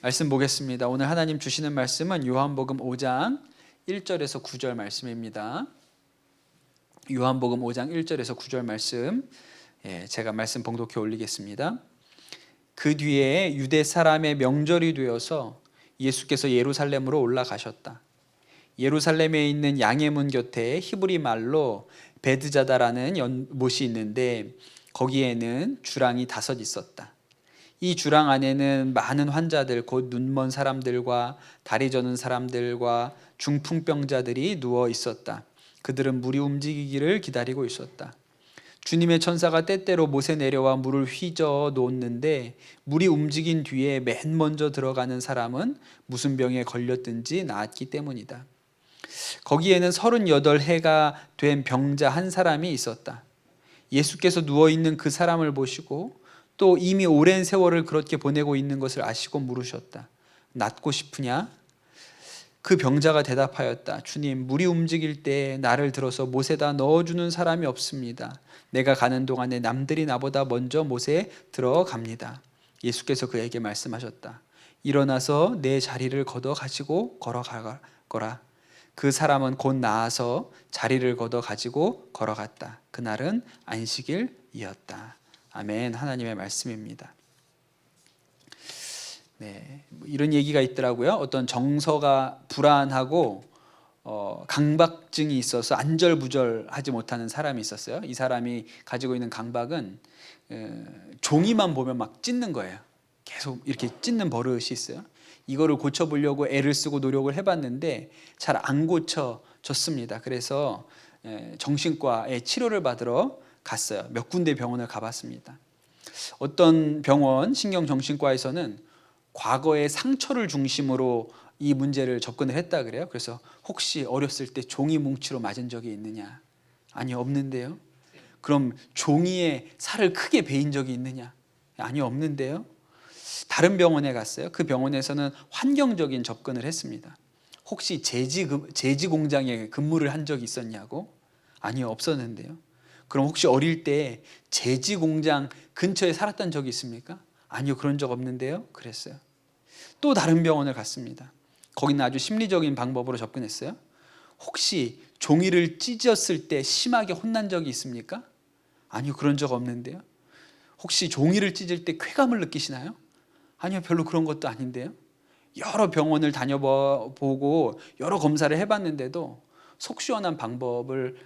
말씀 보겠습니다. 오늘 하나님 주시는 말씀은 요한복음 5장 1절에서 9절 말씀입니다. 요한복음 5장 1절에서 9절 말씀, 제가 말씀 봉독해 올리겠습니다. 그 뒤에 유대 사람의 명절이 되어서 예수께서 예루살렘으로 올라가셨다. 예루살렘에 있는 양의 문 곁에 히브리 말로 베드자다라는 연못이 있는데 거기에는 주랑이 5 있었다. 이 주랑 안에는 많은 환자들, 곧 눈먼 사람들과 다리 저는 사람들과 중풍병자들이 누워 있었다. 그들은 물이 움직이기를 기다리고 있었다. 주님의 천사가 때때로 못에 내려와 물을 휘저어 놓는데 물이 움직인 뒤에 맨 먼저 들어가는 사람은 무슨 병에 걸렸든지 나았기 때문이다. 거기에는 38해가 된 병자 한 사람이 있었다. 예수께서 누워있는 그 사람을 보시고 또 이미 오랜 세월을 그렇게 보내고 있는 것을 아시고 물으셨다. 낫고 싶으냐? 그 병자가 대답하였다. 주님, 물이 움직일 때 나를 들어서 못에다 넣어주는 사람이 없습니다. 내가 가는 동안에 남들이 나보다 먼저 못에 들어갑니다. 예수께서 그에게 말씀하셨다. 일어나서 내 자리를 걷어 가지고 걸어가거라. 그 사람은 곧 나아서 자리를 걷어 가지고 걸어갔다. 그날은 안식일이었다. 아멘. 하나님의 말씀입니다. 이런 얘기가 있더라고요. 어떤 정서가 불안하고 강박증이 있어서 안절부절하지 못하는 사람이 있었어요. 이 사람이 가지고 있는 강박은 종이만 보면 막 찢는 거예요. 계속 이렇게 찢는 버릇이 있어요. 이거를 고쳐보려고 애를 쓰고 노력을 해봤는데 잘 안 고쳐졌습니다. 그래서 정신과에 치료를 받으러 갔어요. 몇 군데 병원을 가봤습니다. 어떤 병원 신경정신과에서는 과거의 상처를 중심으로 이 문제를 접근을 했다 그래요. 그래서 혹시 어렸을 때 종이 뭉치로 맞은 적이 있느냐? 아니요, 없는데요. 그럼 종이에 살을 크게 베인 적이 있느냐? 아니요, 없는데요. 다른 병원에 갔어요. 그 병원에서는 환경적인 접근을 했습니다. 혹시 제지 공장에 근무를 한 적이 있었냐고? 아니요, 없었는데요. 그럼 혹시 어릴 때 제지 공장 근처에 살았던 적이 있습니까? 아니요, 그런 적 없는데요. 그랬어요. 또 다른 병원을 갔습니다. 거기는 아주 심리적인 방법으로 접근했어요. 혹시 종이를 찢었을 때 심하게 혼난 적이 있습니까? 아니요, 그런 적 없는데요. 혹시 종이를 찢을 때 쾌감을 느끼시나요? 아니요, 별로 그런 것도 아닌데요. 여러 병원을 다녀보고 여러 검사를 해봤는데도 속 시원한 방법을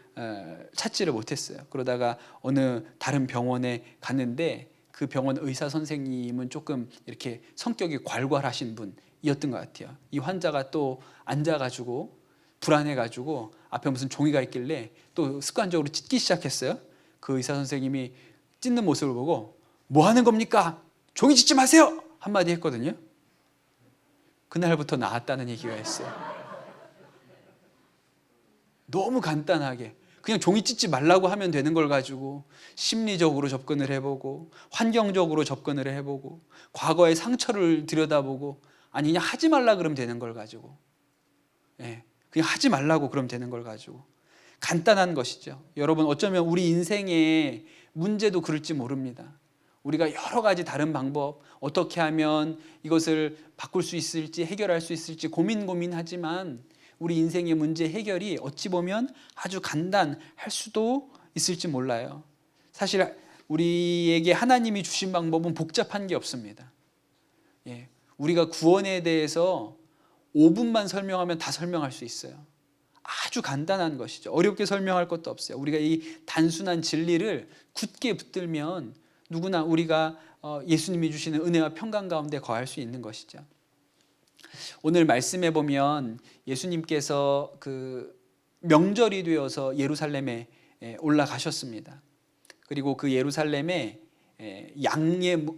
찾지를 못했어요. 그러다가 어느 다른 병원에 갔는데 그 병원 의사 선생님은 조금 이렇게 성격이 괄괄하신 분이었던 것 같아요. 이 환자가 또 앉아가지고 불안해가지고 앞에 무슨 종이가 있길래 또 습관적으로 찢기 시작했어요. 그 의사 선생님이 찢는 모습을 보고 뭐 하는 겁니까? 종이 찢지 마세요! 한마디 했거든요. 그날부터 나았다는 얘기가 있어요. 너무 간단하게 그냥 종이 찢지 말라고 하면 되는 걸 가지고 심리적으로 접근을 해보고 환경적으로 접근을 해보고 과거의 상처를 들여다보고 아니 그냥 하지 말라 그러면 되는 걸 가지고 그냥 하지 말라고 그러면 되는 걸 가지고 간단한 것이죠. 여러분, 어쩌면 우리 인생의 문제도 그럴지 모릅니다. 우리가 여러 가지 다른 방법, 어떻게 하면 이것을 바꿀 수 있을지 해결할 수 있을지 고민하지만 우리 인생의 문제 해결이 어찌 보면 아주 간단할 수도 있을지 몰라요. 사실 우리에게 하나님이 주신 방법은 복잡한 게 없습니다. 우리가 구원에 대해서 5분만 설명하면 다 설명할 수 있어요. 아주 간단한 것이죠. 어렵게 설명할 것도 없어요. 우리가 이 단순한 진리를 굳게 붙들면 누구나 우리가 예수님이 주시는 은혜와 평강 가운데 거할 수 있는 것이죠. 오늘 말씀에 보면 예수님께서 그 명절이 되어서 예루살렘에 올라가셨습니다. 그리고 그 예루살렘에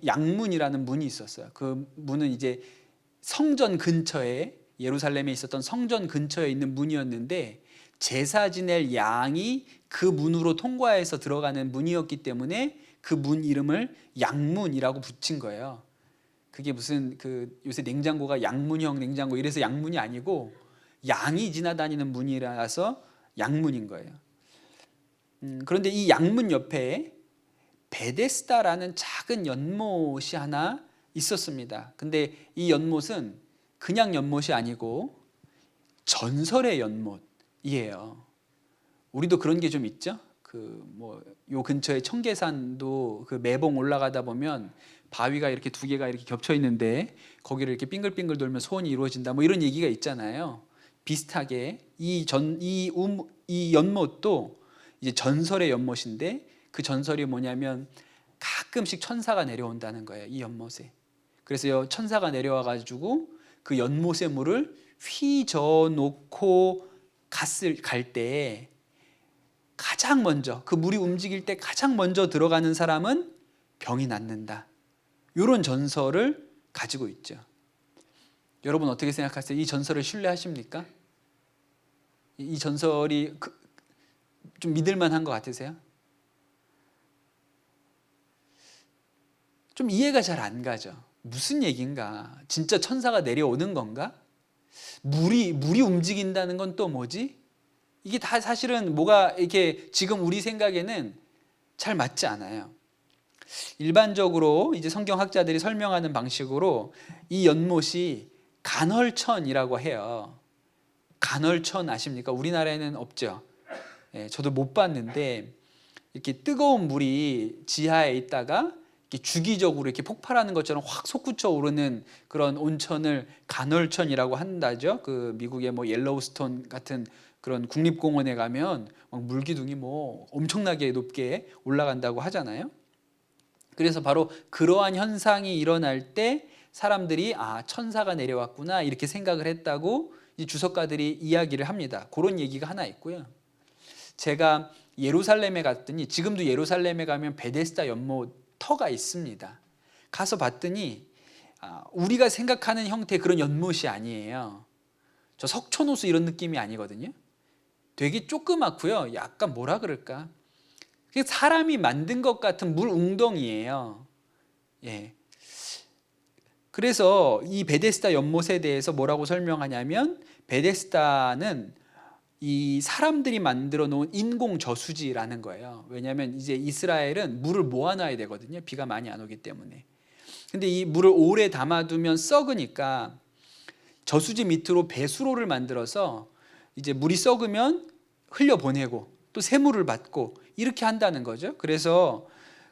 양문이라는 문이 있었어요. 그 문은 이제 성전 근처에, 예루살렘에 있었던 성전 근처에 있는 문이었는데 제사 지낼 양이 그 문으로 통과해서 들어가는 문이었기 때문에 그 문 이름을 양문이라고 붙인 거예요. 그게 무슨 요새 냉장고가 양문형 냉장고 이래서 양문이 아니고 양이 지나다니는 문이라서 양문인 거예요. 그런데 이 양문 옆에 베데스다라는 작은 연못이 하나 있었습니다. 근데 이 연못은 그냥 연못이 아니고 전설의 연못이에요. 우리도 그런 게 좀 있죠. 요 근처에 청계산도 그 매봉 올라가다 보면 바위가 이렇게 두 개가 이렇게 겹쳐 있는데 거기를 이렇게 빙글빙글 돌면 소원이 이루어진다. 뭐 이런 얘기가 있잖아요. 비슷하게 이 연못도 이제 전설의 연못인데 그 전설이 뭐냐면 가끔씩 천사가 내려온다는 거예요. 이 연못에. 그래서 천사가 내려와 가지고 그 연못의 물을 휘저 놓고 갈 때 가장 먼저 그 물이 움직일 때 가장 먼저 들어가는 사람은 병이 낫는다. 이런 전설을 가지고 있죠. 여러분 어떻게 생각하세요? 이 전설을 신뢰하십니까? 이 전설이 좀 믿을 만한 것 같으세요? 좀 이해가 잘 안 가죠. 무슨 얘기인가? 진짜 천사가 내려오는 건가? 물이 움직인다는 건 또 뭐지? 이게 다 사실은 뭐가 이렇게 지금 우리 생각에는 잘 맞지 않아요. 일반적으로 이제 성경학자들이 설명하는 방식으로 이 연못이 간헐천이라고 해요. 간헐천 아십니까? 우리나라에는 없죠. 저도 못 봤는데 이렇게 뜨거운 물이 지하에 있다가 이렇게 주기적으로 이렇게 폭발하는 것처럼 확 솟구쳐 오르는 그런 온천을 간헐천이라고 한다죠. 그 미국의 뭐 옐로우스톤 같은 그런 국립공원에 가면 막 물기둥이 뭐 엄청나게 높게 올라간다고 하잖아요. 그래서 바로 그러한 현상이 일어날 때 사람들이 천사가 내려왔구나 이렇게 생각을 했다고 이 주석가들이 이야기를 합니다. 그런 얘기가 하나 있고요. 제가 예루살렘에 갔더니 지금도 예루살렘에 가면 베데스다 연못 터가 있습니다. 가서 봤더니 우리가 생각하는 형태의 그런 연못이 아니에요. 저 석촌호수 이런 느낌이 아니거든요. 되게 조그맣고요. 약간 뭐라 그럴까? 사람이 만든 것 같은 물 웅덩이에요. 예. 그래서 이 베데스다 연못에 대해서 뭐라고 설명하냐면 베데스다는 이 사람들이 만들어 놓은 인공 저수지라는 거예요. 왜냐하면 이제 이스라엘은 물을 모아놔야 되거든요. 비가 많이 안 오기 때문에. 근데 이 물을 오래 담아두면 썩으니까 저수지 밑으로 배수로를 만들어서 이제 물이 썩으면 흘려보내고 또 새물을 받고 이렇게 한다는 거죠. 그래서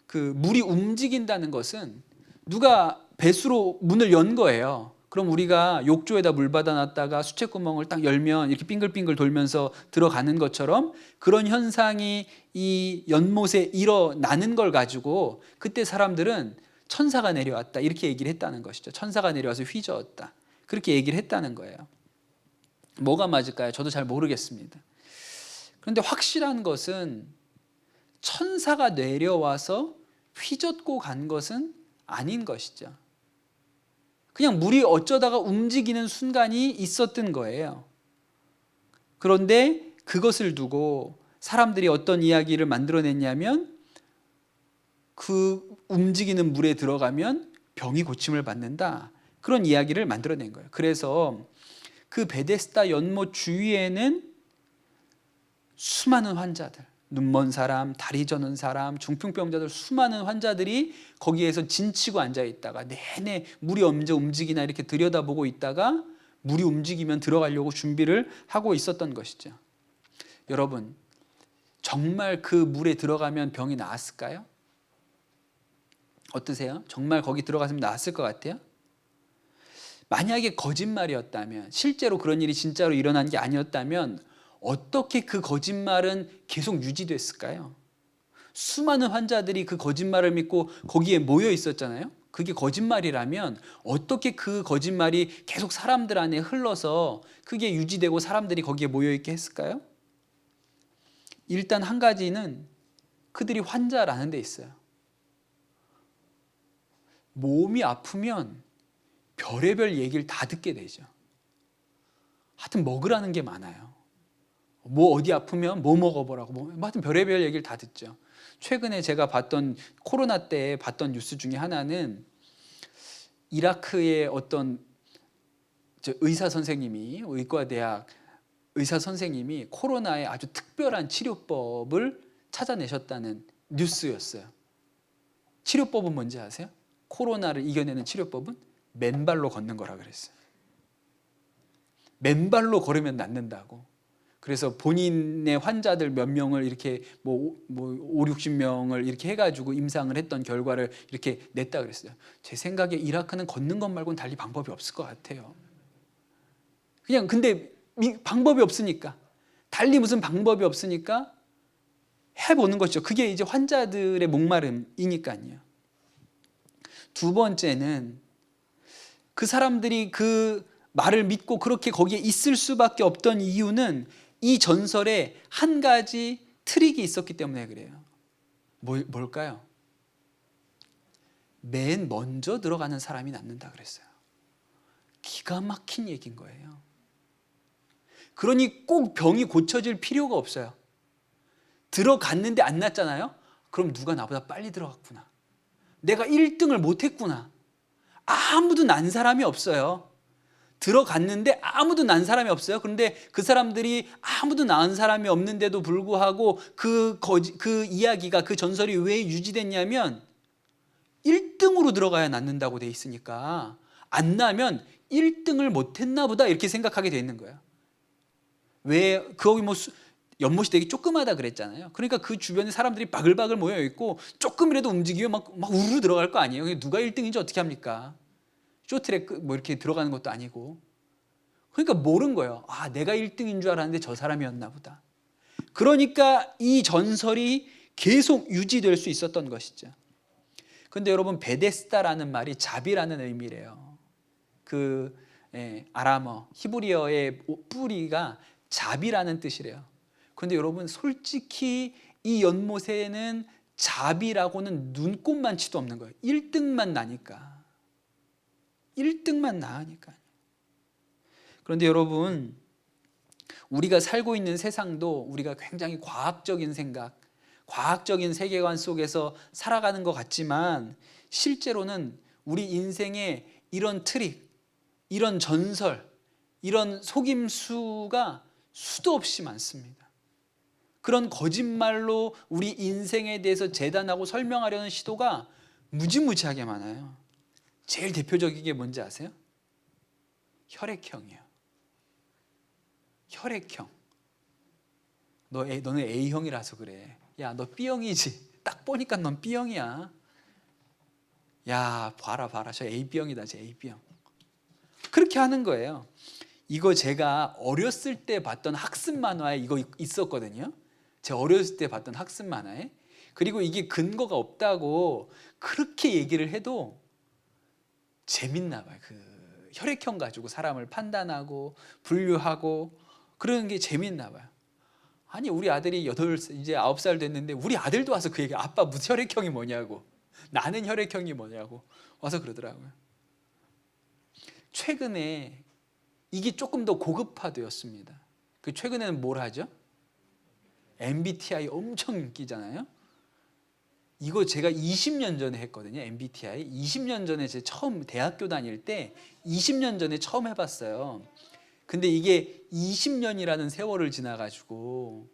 그 물이 움직인다는 것은 누가 배수로 문을 연 거예요. 그럼 우리가 욕조에다 물 받아놨다가 수채구멍을 딱 열면 이렇게 빙글빙글 돌면서 들어가는 것처럼 그런 현상이 이 연못에 일어나는 걸 가지고 그때 사람들은 천사가 내려왔다 이렇게 얘기를 했다는 것이죠. 천사가 내려와서 휘저었다. 그렇게 얘기를 했다는 거예요. 뭐가 맞을까요? 저도 잘 모르겠습니다. 그런데 확실한 것은 천사가 내려와서 휘젓고 간 것은 아닌 것이죠. 그냥 물이 어쩌다가 움직이는 순간이 있었던 거예요. 그런데 그것을 두고 사람들이 어떤 이야기를 만들어냈냐면 그 움직이는 물에 들어가면 병이 고침을 받는다. 그런 이야기를 만들어낸 거예요. 그래서 그 베데스다 연못 주위에는 수많은 환자들, 눈먼 사람, 다리 저는 사람, 중풍병자들 수많은 환자들이 거기에서 진치고 앉아 있다가 내내 물이 언제 움직이나 이렇게 들여다보고 있다가 물이 움직이면 들어가려고 준비를 하고 있었던 것이죠. 여러분, 정말 그 물에 들어가면 병이 나았을까요? 어떠세요? 정말 거기 들어갔으면 나았을 것 같아요? 만약에 거짓말이었다면, 실제로 그런 일이 진짜로 일어난 게 아니었다면 어떻게 그 거짓말은 계속 유지됐을까요? 수많은 환자들이 그 거짓말을 믿고 거기에 모여 있었잖아요. 그게 거짓말이라면 어떻게 그 거짓말이 계속 사람들 안에 흘러서 그게 유지되고 사람들이 거기에 모여 있게 했을까요? 일단 한 가지는 그들이 환자라는 데 있어요. 몸이 아프면 별의별 얘기를 다 듣게 되죠. 하여튼 먹으라는 게 많아요. 뭐 어디 아프면 뭐 먹어보라고 뭐 하여튼 별의별 얘기를 다 듣죠. 최근에 제가 봤던 코로나 때 봤던 뉴스 중에 하나는 이라크의 어떤 의사 선생님이 의과대학 의사 선생님이 코로나에 아주 특별한 치료법을 찾아내셨다는 뉴스였어요. 치료법은 뭔지 아세요? 코로나를 이겨내는 치료법은 맨발로 걷는 거라 그랬어요. 맨발로 걸으면 낫는다고. 그래서 본인의 환자들 몇 명을 이렇게 뭐 5, 60명을 이렇게 해가지고 임상을 했던 결과를 이렇게 냈다 그랬어요. 제 생각에 이라크는 걷는 것 말고는 달리 방법이 없을 것 같아요. 그냥 근데 방법이 없으니까, 달리 무슨 방법이 없으니까 해보는 거죠. 그게 이제 환자들의 목마름이니까요. 두 번째는 그 사람들이 그 말을 믿고 그렇게 거기에 있을 수밖에 없던 이유는 이 전설에 한 가지 트릭이 있었기 때문에 그래요. 뭘까요? 맨 먼저 들어가는 사람이 낫는다 그랬어요. 기가 막힌 얘기인 거예요. 그러니 꼭 병이 고쳐질 필요가 없어요. 들어갔는데 안 낫잖아요? 그럼 누가 나보다 빨리 들어갔구나. 내가 1등을 못했구나. 아무도 난 사람이 없어요. 들어갔는데 아무도 난 사람이 없어요. 그런데 그 사람들이 아무도 낳은 사람이 없는데도 불구하고 그 이야기가, 그 전설이 왜 유지됐냐면 1등으로 들어가야 낫는다고 돼 있으니까 안 나면 1등을 못했나 보다 이렇게 생각하게 돼 있는 거예요. 왜 거기 뭐 연못이 되게 조그마다 그랬잖아요. 그러니까 그 주변에 사람들이 바글바글 모여 있고 조금이라도 움직이면 막 우르르 들어갈 거 아니에요. 누가 1등인지 어떻게 합니까? 쇼트랙 뭐 이렇게 들어가는 것도 아니고. 그러니까 모른 거예요. 아, 내가 1등인 줄 알았는데 저 사람이었나 보다. 그러니까 이 전설이 계속 유지될 수 있었던 것이죠. 그런데 여러분, 베데스다라는 말이 자비라는 의미래요. 아람어 히브리어의 뿌리가 자비라는 뜻이래요. 그런데 여러분, 솔직히 이 연못에는 자비라고는 눈꼽만치도 없는 거예요. 1등만 나니까. 1등만 나으니까. 그런데 여러분, 우리가 살고 있는 세상도 우리가 굉장히 과학적인 생각, 과학적인 세계관 속에서 살아가는 것 같지만 실제로는 우리 인생에 이런 트릭, 이런 전설, 이런 속임수가 수도 없이 많습니다. 그런 거짓말로 우리 인생에 대해서 재단하고 설명하려는 시도가 무지무지하게 많아요. 제일 대표적인 게 뭔지 아세요? 혈액형이에요. 혈액형. 너는 A형이라서 그래. 야, 너 B형이지. 딱 보니까 넌 B형이야. 야, 봐라. 저 AB형이다. 저 AB형. 그렇게 하는 거예요. 이거 제가 어렸을 때 봤던 학습 만화에 이거 있었거든요. 제가 어렸을 때 봤던 학습 만화에. 그리고 이게 근거가 없다고 그렇게 얘기를 해도 재밌나 봐요. 그 혈액형 가지고 사람을 판단하고 분류하고 그러는 게 재밌나 봐요. 아니, 우리 아들이 이제 9살 됐는데 우리 아들도 와서 그 얘기, 아빠 무슨 혈액형이 뭐냐고, 나는 혈액형이 뭐냐고 와서 그러더라고요. 최근에 이게 조금 더 고급화되었습니다. 그 최근에는 뭘 하죠? MBTI 엄청 인기잖아요. 이거 제가 20년 전에 했거든요. MBTI 20년 전에 제가 처음 대학교 다닐 때 20년 전에 처음 해봤어요. 근데 이게 20년이라는 세월을 지나가지고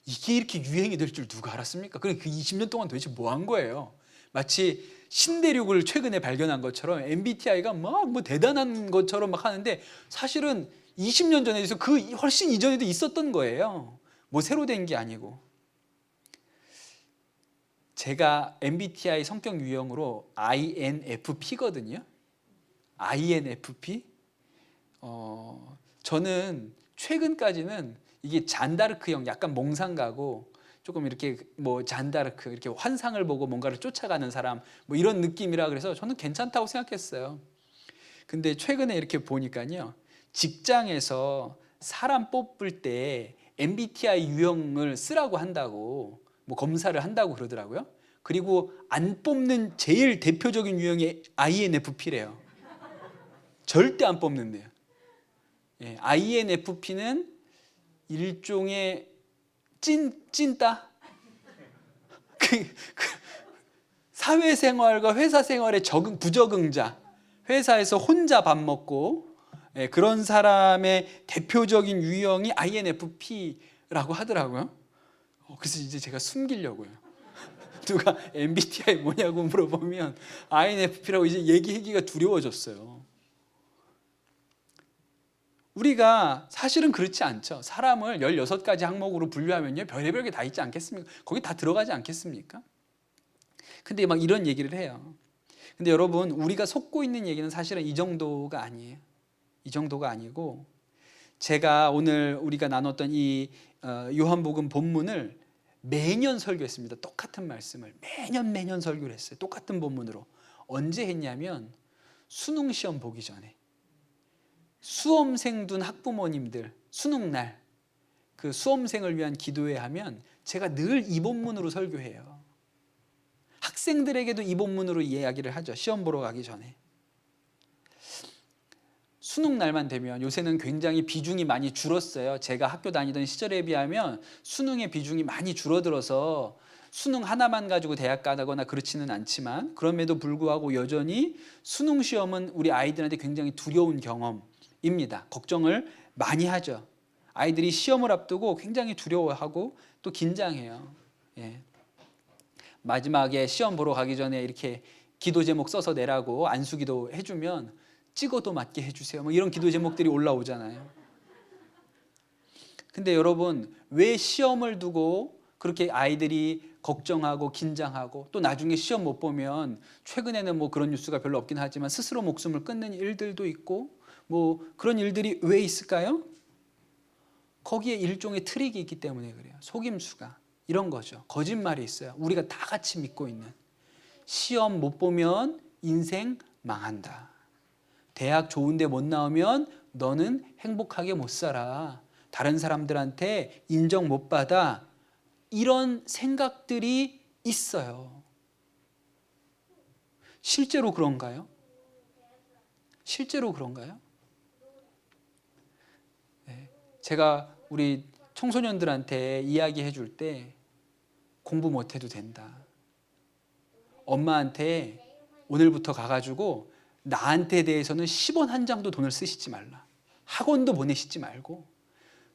이게 이렇게 유행이 될 줄 누가 알았습니까? 그럼 그 20년 동안 도대체 뭐 한 거예요? 마치 신대륙을 최근에 발견한 것처럼 MBTI가 막 뭐 대단한 것처럼 막 하는데 사실은 20년 전에 그 훨씬 이전에도 있었던 거예요. 뭐 새로 된 게 아니고. 제가 MBTI 성격 유형으로 INFP거든요. INFP. 저는 최근까지는 이게 잔다르크형, 약간 몽상가고 조금 이렇게 뭐 잔다르크, 이렇게 환상을 보고 뭔가를 쫓아가는 사람, 뭐 이런 느낌이라 그래서 저는 괜찮다고 생각했어요. 근데 최근에 이렇게 보니까요, 직장에서 사람 뽑을 때 MBTI 유형을 쓰라고 한다고, 뭐 검사를 한다고 그러더라고요. 그리고 안 뽑는 제일 대표적인 유형이 INFP래요. 절대 안 뽑는데요. INFP는 일종의 찐따? 사회생활과 회사생활의 부적응자, 회사에서 혼자 밥 먹고 그런 사람의 대표적인 유형이 INFP라고 하더라고요. 그래서 이제 제가 숨기려고요. 누가 MBTI 뭐냐고 물어보면 INFP라고 이제 얘기하기가 두려워졌어요. 우리가 사실은 그렇지 않죠. 사람을 16가지 항목으로 분류하면요, 별의별 게 다 있지 않겠습니까? 거기 다 들어가지 않겠습니까? 근데 막 이런 얘기를 해요. 근데 여러분, 우리가 속고 있는 얘기는 사실은 이 정도가 아니에요. 이 정도가 아니고, 제가 오늘 우리가 나눴던 이 요한복음 본문을 매년 설교했습니다. 똑같은 말씀을 매년 설교를 했어요. 똑같은 본문으로. 언제 했냐면 수능 시험 보기 전에, 수험생 둔 학부모님들 수능날 그 수험생을 위한 기도회 하면 제가 늘 이 본문으로 설교해요. 학생들에게도 이 본문으로 이야기를 하죠. 시험 보러 가기 전에. 수능 날만 되면 요새는 굉장히 비중이 많이 줄었어요. 제가 학교 다니던 시절에 비하면 수능의 비중이 많이 줄어들어서 수능 하나만 가지고 대학 가거나 그렇지는 않지만, 그럼에도 불구하고 여전히 수능 시험은 우리 아이들한테 굉장히 두려운 경험입니다. 걱정을 많이 하죠. 아이들이 시험을 앞두고 굉장히 두려워하고 또 긴장해요. 예. 마지막에 시험 보러 가기 전에 이렇게 기도 제목 써서 내라고 안수기도 해주면 찍어도 맞게 해주세요, 뭐 이런 기도 제목들이 올라오잖아요. 근데 여러분, 왜 시험을 두고 그렇게 아이들이 걱정하고 긴장하고, 또 나중에 시험 못 보면, 최근에는 뭐 그런 뉴스가 별로 없긴 하지만 스스로 목숨을 끊는 일들도 있고 뭐 그런 일들이 왜 있을까요? 거기에 일종의 트릭이 있기 때문에 그래요. 속임수가, 이런 거죠. 거짓말이 있어요. 우리가 다 같이 믿고 있는. 시험 못 보면 인생 망한다. 대학 좋은데 못 나오면 너는 행복하게 못 살아. 다른 사람들한테 인정 못 받아. 이런 생각들이 있어요. 실제로 그런가요? 실제로 그런가요? 네. 제가 우리 청소년들한테 이야기해 줄 때 공부 못 해도 된다. 엄마한테 오늘부터 가가지고 나한테 대해서는 10원 한 장도 돈을 쓰시지 말라. 학원도 보내시지 말고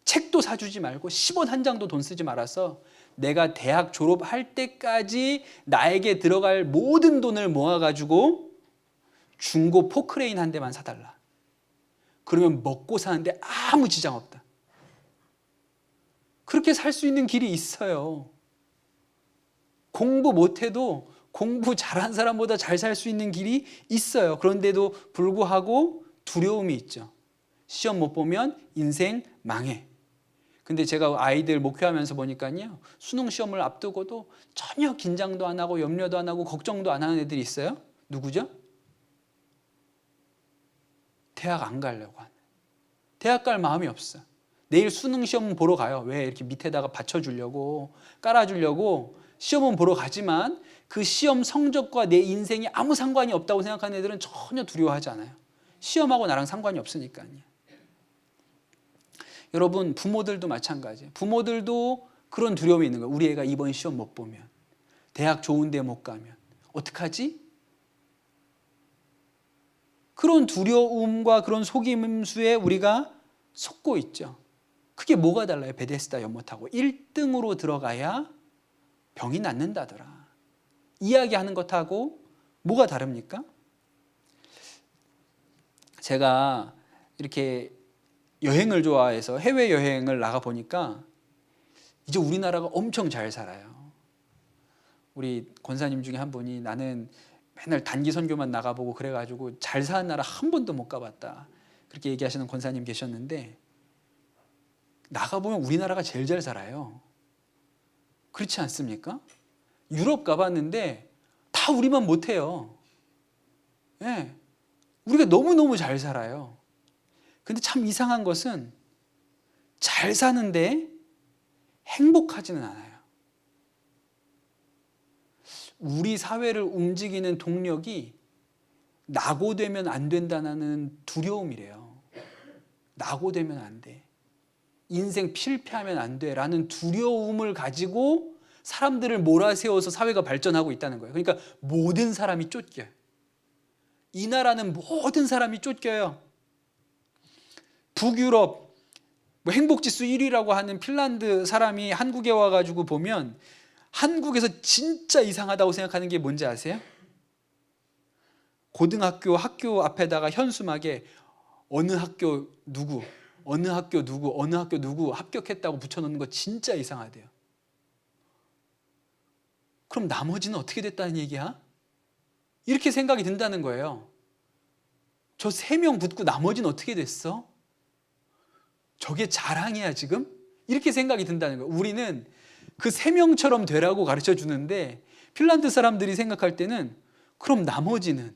책도 사주지 말고 10원 한 장도 돈 쓰지 말아서 내가 대학 졸업할 때까지 나에게 들어갈 모든 돈을 모아가지고 중고 포크레인 한 대만 사달라. 그러면 먹고 사는데 아무 지장 없다. 그렇게 살 수 있는 길이 있어요. 공부 못해도 공부 잘한 사람보다 잘 살 수 있는 길이 있어요. 그런데도 불구하고 두려움이 있죠. 시험 못 보면 인생 망해. 근데 제가 아이들 목회하면서 보니까요, 수능 시험을 앞두고도 전혀 긴장도 안 하고 염려도 안 하고 걱정도 안 하는 애들이 있어요. 누구죠? 대학 안 가려고 하는. 대학 갈 마음이 없어. 내일 수능 시험 보러 가요. 왜? 이렇게 밑에다가 받쳐주려고, 깔아주려고 시험은 보러 가지만 그 시험 성적과 내 인생이 아무 상관이 없다고 생각하는 애들은 전혀 두려워하지 않아요. 시험하고 나랑 상관이 없으니까요. 여러분, 부모들도 마찬가지예요. 부모들도 그런 두려움이 있는 거예요. 우리 애가 이번 시험 못 보면, 대학 좋은 데 못 가면 어떡하지? 그런 두려움과 그런 속임수에 우리가 속고 있죠. 그게 뭐가 달라요? 베데스다 연못하고 1등으로 들어가야 병이 낫는다더라. 이야기하는 것하고 뭐가 다릅니까? 제가 이렇게 여행을 좋아해서 해외여행을 나가보니까 이제 우리나라가 엄청 잘 살아요. 우리 권사님 중에 한 분이 나는 맨날 단기 선교만 나가보고 그래가지고 잘 사는 나라 한 번도 못 가봤다, 그렇게 얘기하시는 권사님 계셨는데, 나가보면 우리나라가 제일 잘 살아요. 그렇지 않습니까? 유럽 가봤는데 다 우리만 못해요. 네. 우리가 너무너무 잘 살아요. 근데 참 이상한 것은 잘 사는데 행복하지는 않아요. 우리 사회를 움직이는 동력이 낙오되면 안 된다는 두려움이래요. 낙오되면 안 돼. 인생 실패하면 안 돼라는 두려움을 가지고 사람들을 몰아세워서 사회가 발전하고 있다는 거예요. 그러니까 모든 사람이 쫓겨요. 이 나라는 모든 사람이 쫓겨요. 북유럽 행복지수 1위라고 하는 핀란드 사람이 한국에 와가지고 보면 한국에서 진짜 이상하다고 생각하는 게 뭔지 아세요? 고등학교 학교 앞에다가 현수막에 어느 학교 누구, 어느 학교 누구, 어느 학교 누구 합격했다고 붙여놓는 거 진짜 이상하대요. 그럼 나머지는 어떻게 됐다는 얘기야? 이렇게 생각이 든다는 거예요. 저 3명 붙고 나머지는 어떻게 됐어? 저게 자랑이야 지금? 이렇게 생각이 든다는 거예요. 우리는 그 3명처럼 되라고 가르쳐 주는데 핀란드 사람들이 생각할 때는 그럼 나머지는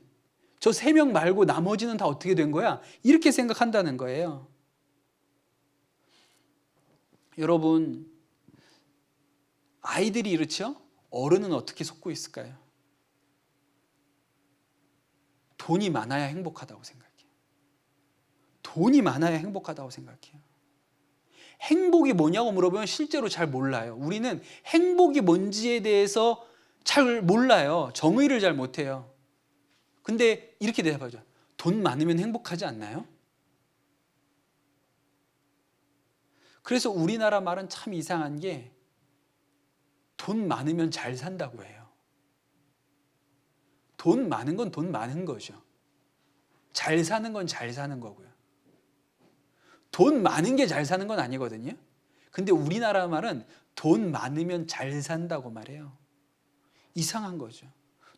저 3명 말고 나머지는 다 어떻게 된 거야? 이렇게 생각한다는 거예요. 여러분, 아이들이 이렇죠? 어른은 어떻게 속고 있을까요? 돈이 많아야 행복하다고 생각해요. 돈이 많아야 행복하다고 생각해요. 행복이 뭐냐고 물어보면 실제로 잘 몰라요. 우리는 행복이 뭔지에 대해서 잘 몰라요. 정의를 잘 못해요. 근데 이렇게 대답하죠. 돈 많으면 행복하지 않나요? 그래서 우리나라 말은 참 이상한 게 돈 많으면 잘 산다고 해요. 돈 많은 건 돈 많은 거죠. 잘 사는 건 잘 사는 거고요. 돈 많은 게 잘 사는 건 아니거든요. 근데 우리나라 말은 돈 많으면 잘 산다고 말해요. 이상한 거죠.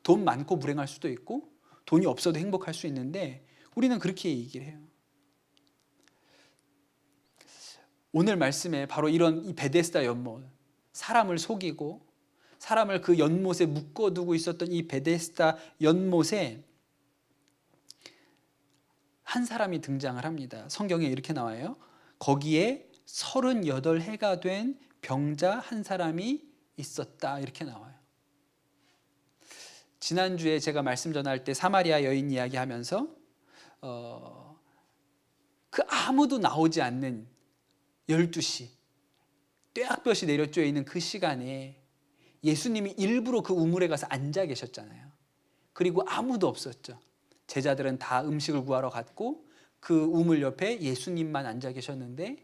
돈 많고 불행할 수도 있고 돈이 없어도 행복할 수 있는데 우리는 그렇게 얘기를 해요. 오늘 말씀에 바로 이런 이 베데스다 연못, 사람을 속이고 사람을 그 연못에 묶어두고 있었던 이 베데스다 연못에 한 사람이 등장을 합니다. 성경에 이렇게 나와요. 거기에 38해가 된 병자 한 사람이 있었다. 이렇게 나와요. 지난주에 제가 말씀 전할 때 사마리아 여인 이야기하면서 그 아무도 나오지 않는 12시 떼약볕이 내려쬐 있는 그 시간에 예수님이 일부러 그 우물에 가서 앉아 계셨잖아요. 그리고 아무도 없었죠. 제자들은 다 음식을 구하러 갔고 그 우물 옆에 예수님만 앉아 계셨는데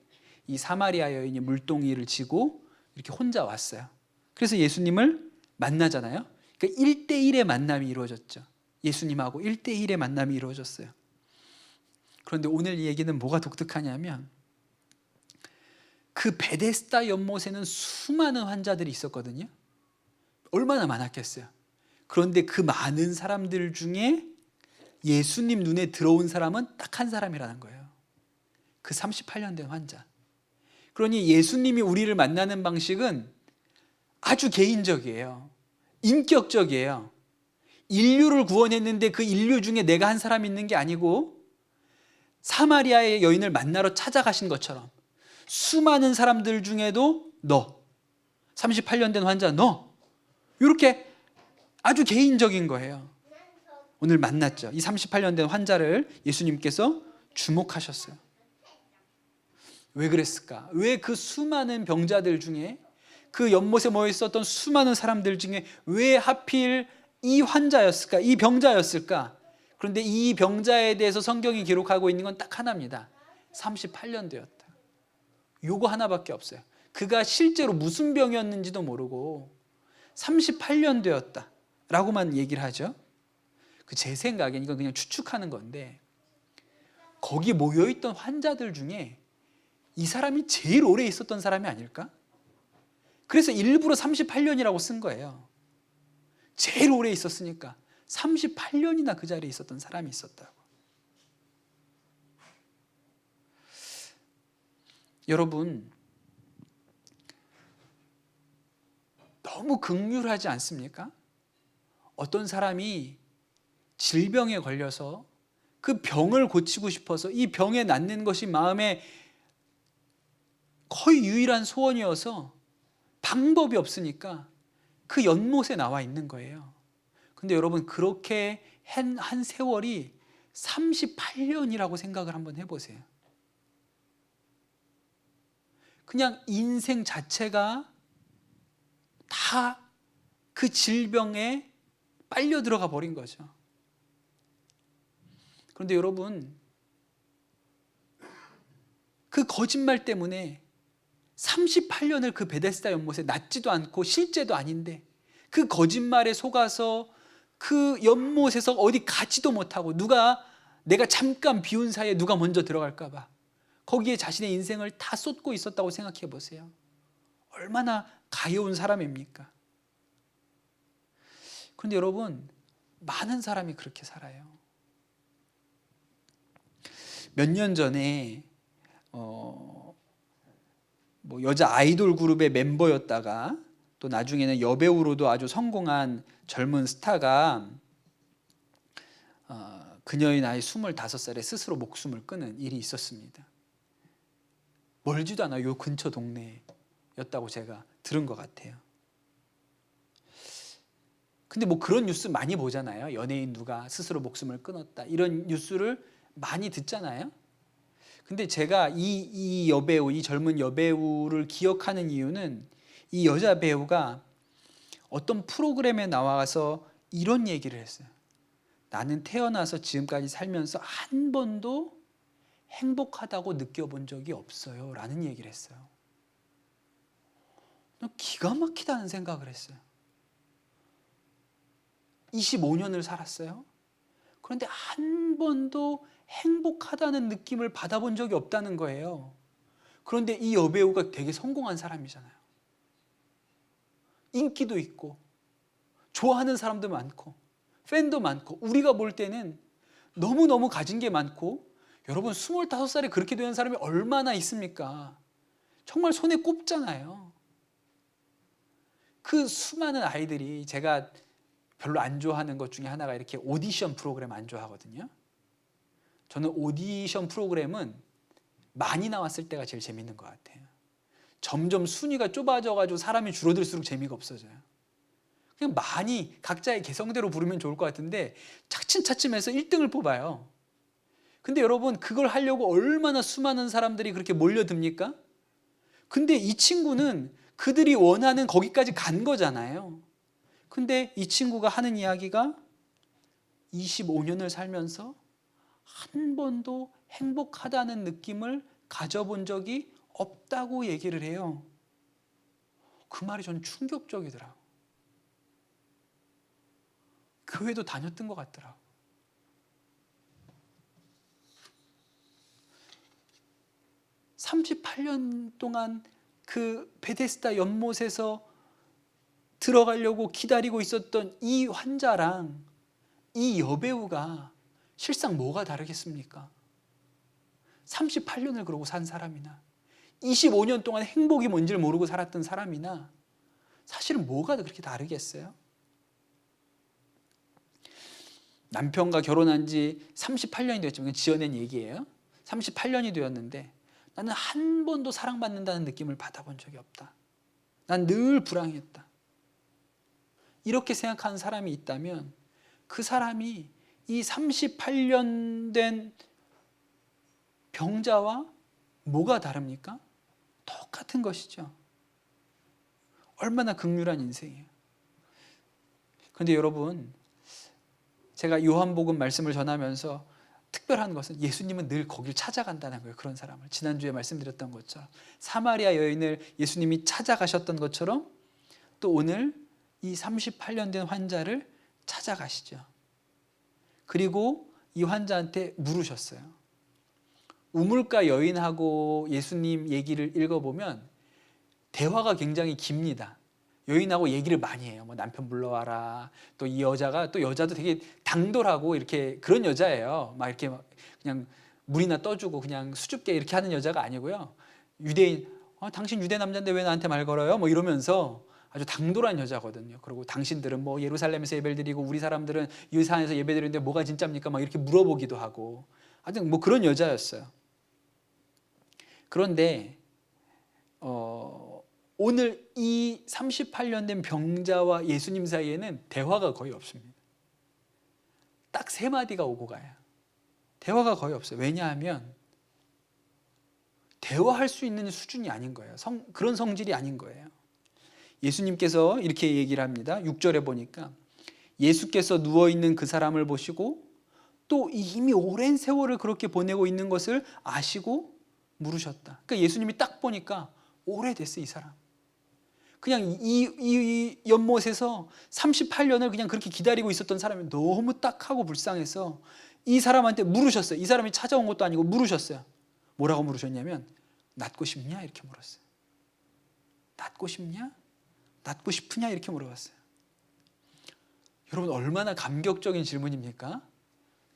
이 사마리아 여인이 물동이를 지고 이렇게 혼자 왔어요. 그래서 예수님을 만나잖아요. 그러니까 1대1의 만남이 이루어졌죠. 예수님하고 1대1의 만남이 이루어졌어요. 그런데 오늘 이 얘기는 뭐가 독특하냐면 그 베데스다 연못에는 수많은 환자들이 있었거든요. 얼마나 많았겠어요. 그런데 그 많은 사람들 중에 예수님 눈에 들어온 사람은 딱 한 사람이라는 거예요. 그 38년 된 환자. 그러니 예수님이 우리를 만나는 방식은 아주 개인적이에요. 인격적이에요. 인류를 구원했는데 그 인류 중에 내가 한 사람 있는 게 아니고 사마리아의 여인을 만나러 찾아가신 것처럼 수많은 사람들 중에도 너, 38년 된 환자 너, 이렇게 아주 개인적인 거예요. 오늘 만났죠. 이 38년 된 환자를 예수님께서 주목하셨어요. 왜 그랬을까? 왜 그 수많은 병자들 중에 그 연못에 모여 있었던 수많은 사람들 중에 왜 하필 이 환자였을까? 이 병자였을까? 그런데 이 병자에 대해서 성경이 기록하고 있는 건 딱 하나입니다. 38년 되었다. 요거 하나밖에 없어요. 그가 실제로 무슨 병이었는지도 모르고 38년 되었다 라고만 얘기를 하죠. 제 생각엔 이건 그냥 추측하는 건데 거기 모여있던 환자들 중에 이 사람이 제일 오래 있었던 사람이 아닐까? 그래서 일부러 38년이라고 쓴 거예요. 제일 오래 있었으니까 38년이나 그 자리에 있었던 사람이 있었다고. 여러분, 너무 극률하지 않습니까? 어떤 사람이 질병에 걸려서 그 병을 고치고 싶어서 이 병에 낫는 것이 마음에 거의 유일한 소원이어서 방법이 없으니까 그 연못에 나와 있는 거예요. 근데 여러분, 그렇게 한 세월이 38년이라고 생각을 한번 해보세요. 그냥 인생 자체가 다 그 질병에 빨려 들어가 버린 거죠. 그런데 여러분, 그 거짓말 때문에 38년을 그 베데스다 연못에 낫지도 않고 실제도 아닌데 그 거짓말에 속아서 그 연못에서 어디 가지도 못하고 내가 잠깐 비운 사이에 누가 먼저 들어갈까 봐 거기에 자신의 인생을 다 쏟고 있었다고 생각해 보세요. 얼마나 가여운 사람입니까? 그런데 여러분, 많은 사람이 그렇게 살아요. 몇 년 전에 여자 아이돌 그룹의 멤버였다가 또 나중에는 여배우로도 아주 성공한 젊은 스타가 그녀의 나이 25살에 스스로 목숨을 끊은 일이 있었습니다. 멀지도 않아요. 요 근처 동네였다고 제가 들은 것 같아요. 근데 그런 뉴스 많이 보잖아요. 연예인 누가 스스로 목숨을 끊었다. 이런 뉴스를 많이 듣잖아요. 근데 제가 이 여배우, 이 젊은 여배우를 기억하는 이유는 이 여자 배우가 어떤 프로그램에 나와서 이런 얘기를 했어요. 나는 태어나서 지금까지 살면서 한 번도 행복하다고 느껴본 적이 없어요. 라는 얘기를 했어요. 기가 막히다는 생각을 했어요. 25년을 살았어요. 그런데 한 번도 행복하다는 느낌을 받아본 적이 없다는 거예요. 그런데 이 여배우가 되게 성공한 사람이잖아요. 인기도 있고 좋아하는 사람도 많고 팬도 많고 우리가 볼 때는 너무너무 가진 게 많고 여러분 25살에 그렇게 되는 사람이 얼마나 있습니까? 정말 손에 꼽잖아요. 그 수많은 아이들이 제가 별로 안 좋아하는 것 중에 하나가 이렇게 오디션 프로그램 안 좋아하거든요. 저는 오디션 프로그램은 많이 나왔을 때가 제일 재밌는 것 같아요. 점점 순위가 좁아져가지고 사람이 줄어들수록 재미가 없어져요. 그냥 많이 각자의 개성대로 부르면 좋을 것 같은데 차츰차츰해서 1등을 뽑아요. 근데 여러분 그걸 하려고 얼마나 수많은 사람들이 그렇게 몰려듭니까? 근데 이 친구는 그들이 원하는 거기까지 간 거잖아요. 근데 이 친구가 하는 이야기가 25년을 살면서 한 번도 행복하다는 느낌을 가져본 적이 없다고 얘기를 해요. 그 말이 전 충격적이더라고요. 교회도 다녔던 것 같더라고요. (38년) 동안 그 베데스다 연못에서 들어가려고 기다리고 있었던 이 환자랑 이 여배우가 실상 뭐가 다르겠습니까? 38년을 그러고 산 사람이나 25년 동안 행복이 뭔지를 모르고 살았던 사람이나 사실은 뭐가 그렇게 다르겠어요? 남편과 결혼한 지 38년이 되었지만 지어낸 얘기예요. 38년이 되었는데 나는 한 번도 사랑받는다는 느낌을 받아본 적이 없다. 난 늘 불행했다. 이렇게 생각하는 사람이 있다면 그 사람이 이 38년 된 병자와 뭐가 다릅니까? 똑같은 것이죠. 얼마나 극률한 인생이에요. 그런데 여러분, 제가 요한복음 말씀을 전하면서 특별한 것은 예수님은 늘 거길 찾아간다는 거예요. 그런 사람을. 지난주에 말씀드렸던 것처럼 사마리아 여인을 예수님이 찾아가셨던 것처럼 또 오늘 이 38년 된 환자를 찾아가시죠. 그리고 이 환자한테 물으셨어요. 우물가 여인하고 예수님 얘기를 읽어보면 대화가 굉장히 깁니다. 여인하고 얘기를 많이 해요. 남편 불러와라. 또 이 여자가 또 여자도 되게 당돌하고 이렇게 그런 여자예요. 막 이렇게 그냥 물이나 떠주고 그냥 수줍게 이렇게 하는 여자가 아니고요. 유대인, 당신 유대 남자인데 왜 나한테 말 걸어요? 이러면서 아주 당돌한 여자거든요. 그리고 당신들은 예루살렘에서 예배를 드리고 우리 사람들은 이 산에서 예배 드리는데 뭐가 진짜입니까? 막 이렇게 물어보기도 하고 아주 그런 여자였어요. 그런데 오늘 이 38년 된 병자와 예수님 사이에는 대화가 거의 없습니다. 딱 3마디가 오고 가요. 대화가 거의 없어요. 왜냐하면 대화할 수 있는 수준이 아닌 거예요. 그런 성질이 아닌 거예요. 예수님께서 이렇게 얘기를 합니다. 6절에 보니까 예수께서 누워있는 그 사람을 보시고 또 이미 오랜 세월을 그렇게 보내고 있는 것을 아시고 물으셨다. 그러니까 예수님이 딱 보니까 오래됐어, 이 사람. 그냥 이 연못에서 38년을 그냥 그렇게 기다리고 있었던 사람이 너무 딱하고 불쌍해서 이 사람한테 물으셨어요. 이 사람이 찾아온 것도 아니고 물으셨어요. 뭐라고 물으셨냐면 낫고 싶냐? 이렇게 물었어요. 낫고 싶냐? 낫고 싶으냐? 이렇게 물어봤어요. 여러분, 얼마나 감격적인 질문입니까?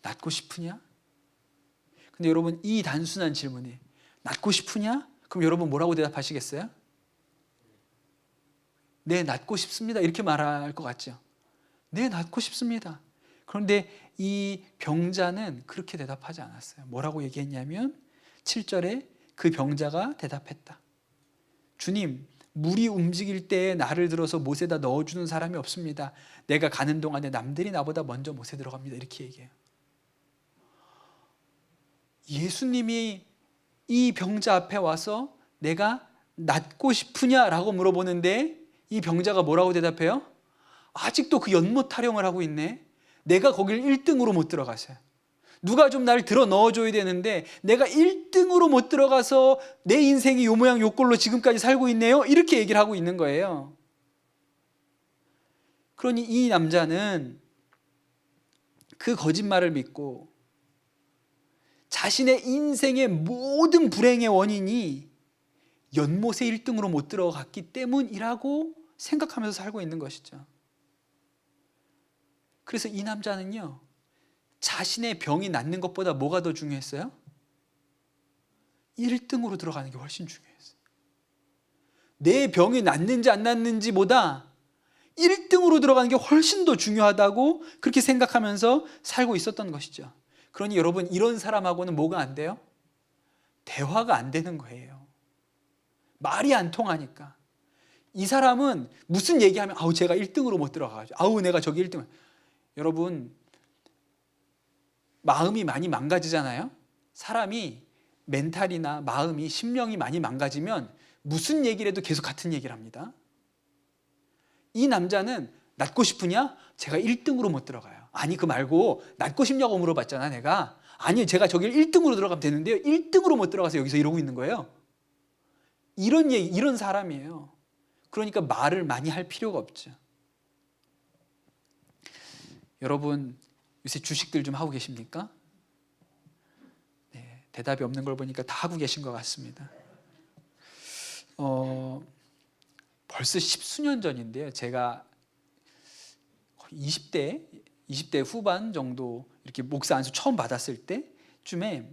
낫고 싶으냐? 근데 여러분, 이 단순한 질문이 낫고 싶으냐? 그럼 여러분 뭐라고 대답하시겠어요? 네, 낫고 싶습니다. 이렇게 말할 것 같죠? 네, 낫고 싶습니다. 그런데 이 병자는 그렇게 대답하지 않았어요. 뭐라고 얘기했냐면 7절에 그 병자가 대답했다. 주님, 물이 움직일 때 나를 들어서 못에다 넣어주는 사람이 없습니다. 내가 가는 동안에 남들이 나보다 먼저 못에 들어갑니다. 이렇게 얘기해요. 예수님이 이 병자 앞에 와서 내가 낫고 싶으냐라고 물어보는데 이 병자가 뭐라고 대답해요? 아직도 그 연못 타령을 하고 있네. 내가 거길 1등으로 못 들어가서요. 누가 좀 날 들어 넣어줘야 되는데 내가 1등으로 못 들어가서 내 인생이 요 모양 요 꼴로 지금까지 살고 있네요. 이렇게 얘기를 하고 있는 거예요. 그러니 이 남자는 그 거짓말을 믿고 자신의 인생의 모든 불행의 원인이 연못에 1등으로 못 들어갔기 때문이라고 생각하면서 살고 있는 것이죠. 그래서 이 남자는요, 자신의 병이 낫는 것보다 뭐가 더 중요했어요? 1등으로 들어가는 게 훨씬 중요했어요. 내 병이 낫는지 안 낫는지보다 1등으로 들어가는 게 훨씬 더 중요하다고 그렇게 생각하면서 살고 있었던 것이죠. 그러니 여러분, 이런 사람하고는 뭐가 안 돼요? 대화가 안 되는 거예요. 말이 안 통하니까. 이 사람은 무슨 얘기하면 아우 제가 1등으로 못 들어가가지고 아우 내가 저기 1등. 여러분, 마음이 많이 망가지잖아요. 사람이 멘탈이나 마음이 심령이 많이 망가지면 무슨 얘기를 해도 계속 같은 얘기를 합니다. 이 남자는 낫고 싶으냐? 제가 1등으로 못 들어가요. 아니 그 말고 낫고 싶냐고 물어봤잖아 내가. 아니 제가 저길 1등으로 들어가면 되는데요. 1등으로 못 들어가서 여기서 이러고 있는 거예요. 이런 얘기, 이런 사람이에요. 그러니까 말을 많이 할 필요가 없죠. 여러분, 요새 주식들 좀 하고 계십니까? 네, 대답이 없는 걸 보니까 다 하고 계신 것 같습니다. 벌써 10수년 전인데요. 제가 20대 후반 정도 이렇게 목사 안수 처음 받았을 때쯤에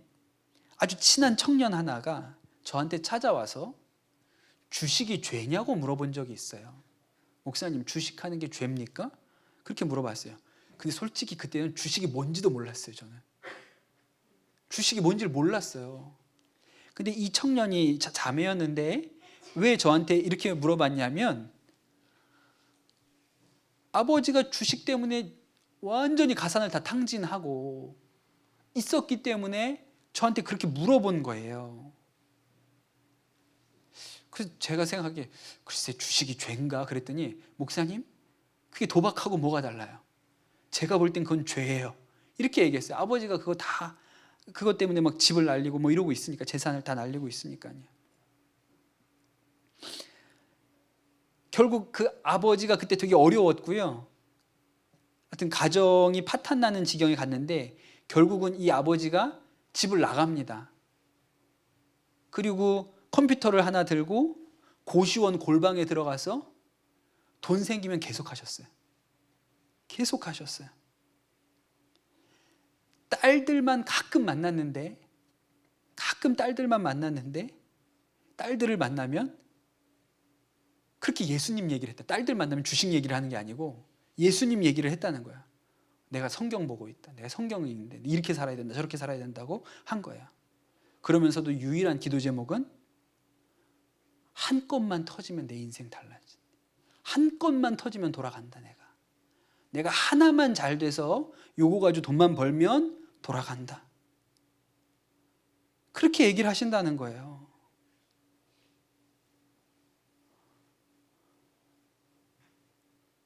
아주 친한 청년 하나가 저한테 찾아와서 주식이 죄냐고 물어본 적이 있어요. 목사님, 주식하는 게 죄입니까? 그렇게 물어봤어요. 근데 솔직히 그때는 주식이 뭔지도 몰랐어요. 저는 주식이 뭔지를 몰랐어요. 근데 이 청년이 자매였는데 왜 저한테 이렇게 물어봤냐면 아버지가 주식 때문에 완전히 가산을 다 탕진하고 있었기 때문에 저한테 그렇게 물어본 거예요. 그래서 제가 생각하기에 글쎄 주식이 죄인가 그랬더니 목사님, 그게 도박하고 뭐가 달라요? 제가 볼 땐 그건 죄예요. 이렇게 얘기했어요. 아버지가 그것 때문에 막 집을 날리고 뭐 이러고 있으니까, 재산을 다 날리고 있으니까요. 결국 그 아버지가 그때 되게 어려웠고요. 하여튼 가정이 파탄나는 지경에 갔는데 결국은 이 아버지가 집을 나갑니다. 그리고 컴퓨터를 하나 들고 고시원 골방에 들어가서 돈 생기면 계속 하셨어요. 계속 하셨어요. 딸들만 가끔 만났는데, 딸들을 만나면 그렇게 예수님 얘기를 했다. 딸들 만나면 주식 얘기를 하는 게 아니고 예수님 얘기를 했다는 거야. 내가 성경 보고 있다. 내가 성경이 있는데 이렇게 살아야 된다. 저렇게 살아야 된다고 한 거야. 그러면서도 유일한 기도 제목은 한 건만 터지면 내 인생 달라진다. 한 건만 터지면 돌아간다. 내가 하나만 잘 돼서 요거 가지고 돈만 벌면 돌아간다. 그렇게 얘기를 하신다는 거예요.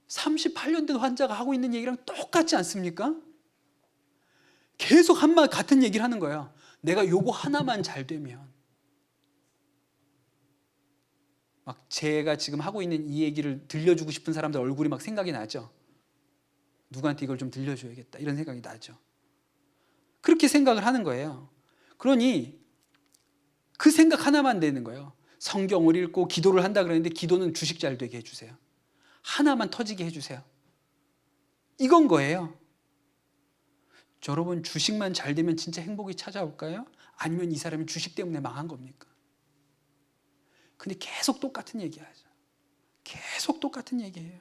(38년) 된 환자가 하고 있는 얘기랑 똑같지 않습니까? 계속 같은 얘기를 하는 거예요. 내가 요거 하나만 잘 되면. 막 제가 지금 하고 있는 이 얘기를 들려주고 싶은 사람들 얼굴이 막 생각이 나죠. 누구한테 이걸 좀 들려줘야겠다 이런 생각이 나죠. 그렇게 생각을 하는 거예요. 그러니 그 생각 하나만 되는 거예요. 성경을 읽고 기도를 한다 그랬는데 기도는 주식 잘 되게 해주세요. 하나만 터지게 해주세요. 이건 거예요. 여러분, 주식만 잘 되면 진짜 행복이 찾아올까요? 아니면 이 사람이 주식 때문에 망한 겁니까? 근데 계속 똑같은 얘기하죠. 계속 똑같은 얘기예요.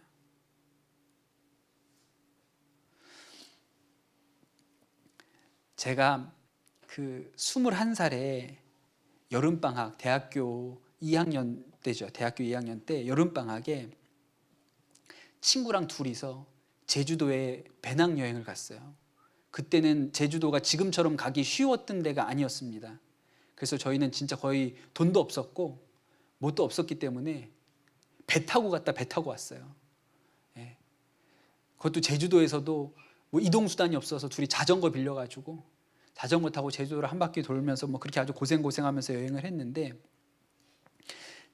제가 그 21살에 여름방학, 대학교 2학년 때죠. 대학교 2학년 때 여름방학에 친구랑 둘이서 제주도에 배낭여행을 갔어요. 그때는 제주도가 지금처럼 가기 쉬웠던 데가 아니었습니다. 그래서 저희는 진짜 거의 돈도 없었고 뭣도 없었기 때문에 배 타고 갔다 배 타고 왔어요. 예. 그것도 제주도에서도 뭐 이동수단이 없어서 둘이 자전거 빌려가지고 자전거 타고 제주도를 한 바퀴 돌면서 뭐 그렇게 아주 고생하면서 여행을 했는데,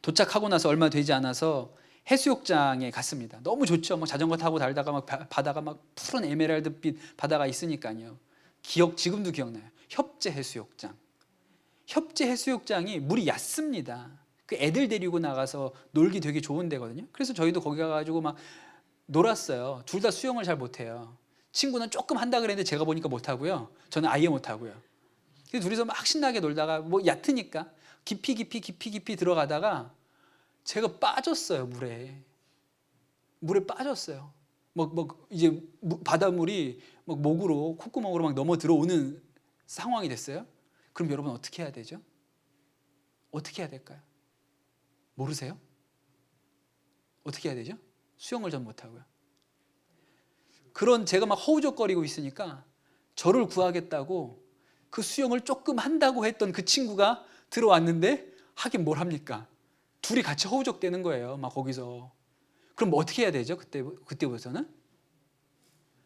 도착하고 나서 얼마 되지 않아서 해수욕장에 갔습니다. 너무 좋죠. 뭐 자전거 타고 달다가 막 바다가 막 푸른 에메랄드빛 바다가 있으니까요. 지금도 기억나요. 협재 해수욕장. 협재 해수욕장이 물이 얕습니다. 그 애들 데리고 나가서 놀기 되게 좋은 데거든요. 그래서 저희도 거기 가가지고 막 놀았어요. 둘 다 수영을 잘 못해요. 친구는 조금 한다 그랬는데 제가 보니까 못하고요. 저는 아예 못하고요. 그래서 둘이서 막 신나게 놀다가 뭐 얕으니까 깊이 들어가다가 제가 빠졌어요. 물에 빠졌어요. 이제 바닷물이 막 목으로 콧구멍으로 막 넘어 들어오는 상황이 됐어요. 그럼 여러분 어떻게 해야 되죠? 어떻게 해야 될까요? 모르세요? 어떻게 해야 되죠? 수영을 전 못하고요. 그런 제가 막 허우적거리고 있으니까 저를 구하겠다고 그 수영을 조금 한다고 했던 그 친구가 들어왔는데 하긴 뭘 합니까? 둘이 같이 허우적대는 거예요. 막 거기서. 그럼 뭐 어떻게 해야 되죠? 그때부터는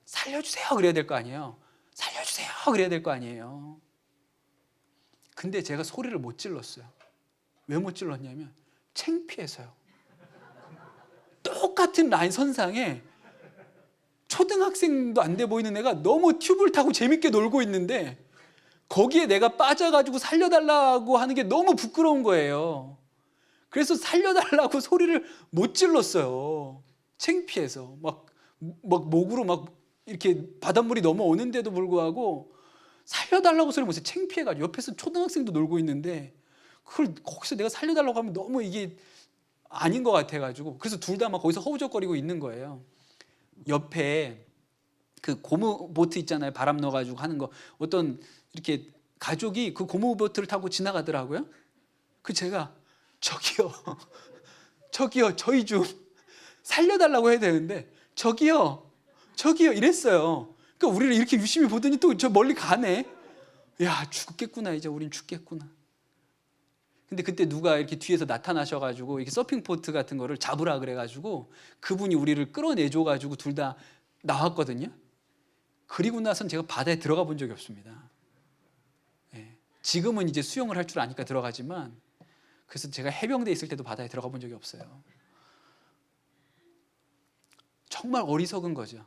살려주세요 그래야 될 거 아니에요. 살려주세요 그래야 될 거 아니에요. 근데 제가 소리를 못 질렀어요. 왜 못 질렀냐면 창피해서요. 똑같은 라인 선상에 초등학생도 안 돼 보이는 애가 너무 튜브를 타고 재밌게 놀고 있는데 거기에 내가 빠져가지고 살려달라고 하는 게 너무 부끄러운 거예요. 그래서 살려달라고 소리를 못 질렀어요. 창피해서 막 목으로 막 이렇게 바닷물이 넘어오는데도 불구하고 살려달라고 소리 못 해서 창피해가지고 옆에서 초등학생도 놀고 있는데 그걸 거기서 내가 살려달라고 하면 너무 이게 아닌 것 같아가지고 그래서 둘 다 막 거기서 허우적거리고 있는 거예요. 옆에 그 고무보트 있잖아요. 바람 넣어가지고 하는 거. 어떤 이렇게 가족이 그 고무보트를 타고 지나가더라고요. 그 제가 저기요 저희 좀 살려달라고 해야 되는데 저기요 이랬어요. 그러니까 우리를 이렇게 유심히 보더니 또 저 멀리 가네. 야, 죽겠구나. 이제 우린 죽겠구나. 근데 그때 누가 이렇게 뒤에서 나타나셔가지고 이렇게 서핑보트 같은 거를 잡으라 그래가지고 그분이 우리를 끌어내줘가지고 둘 다 나왔거든요. 그리고 나선 제가 바다에 들어가 본 적이 없습니다. 예. 지금은 이제 수영을 할 줄 아니까 들어가지만 그래서 제가 해병대에 있을 때도 바다에 들어가 본 적이 없어요. 정말 어리석은 거죠.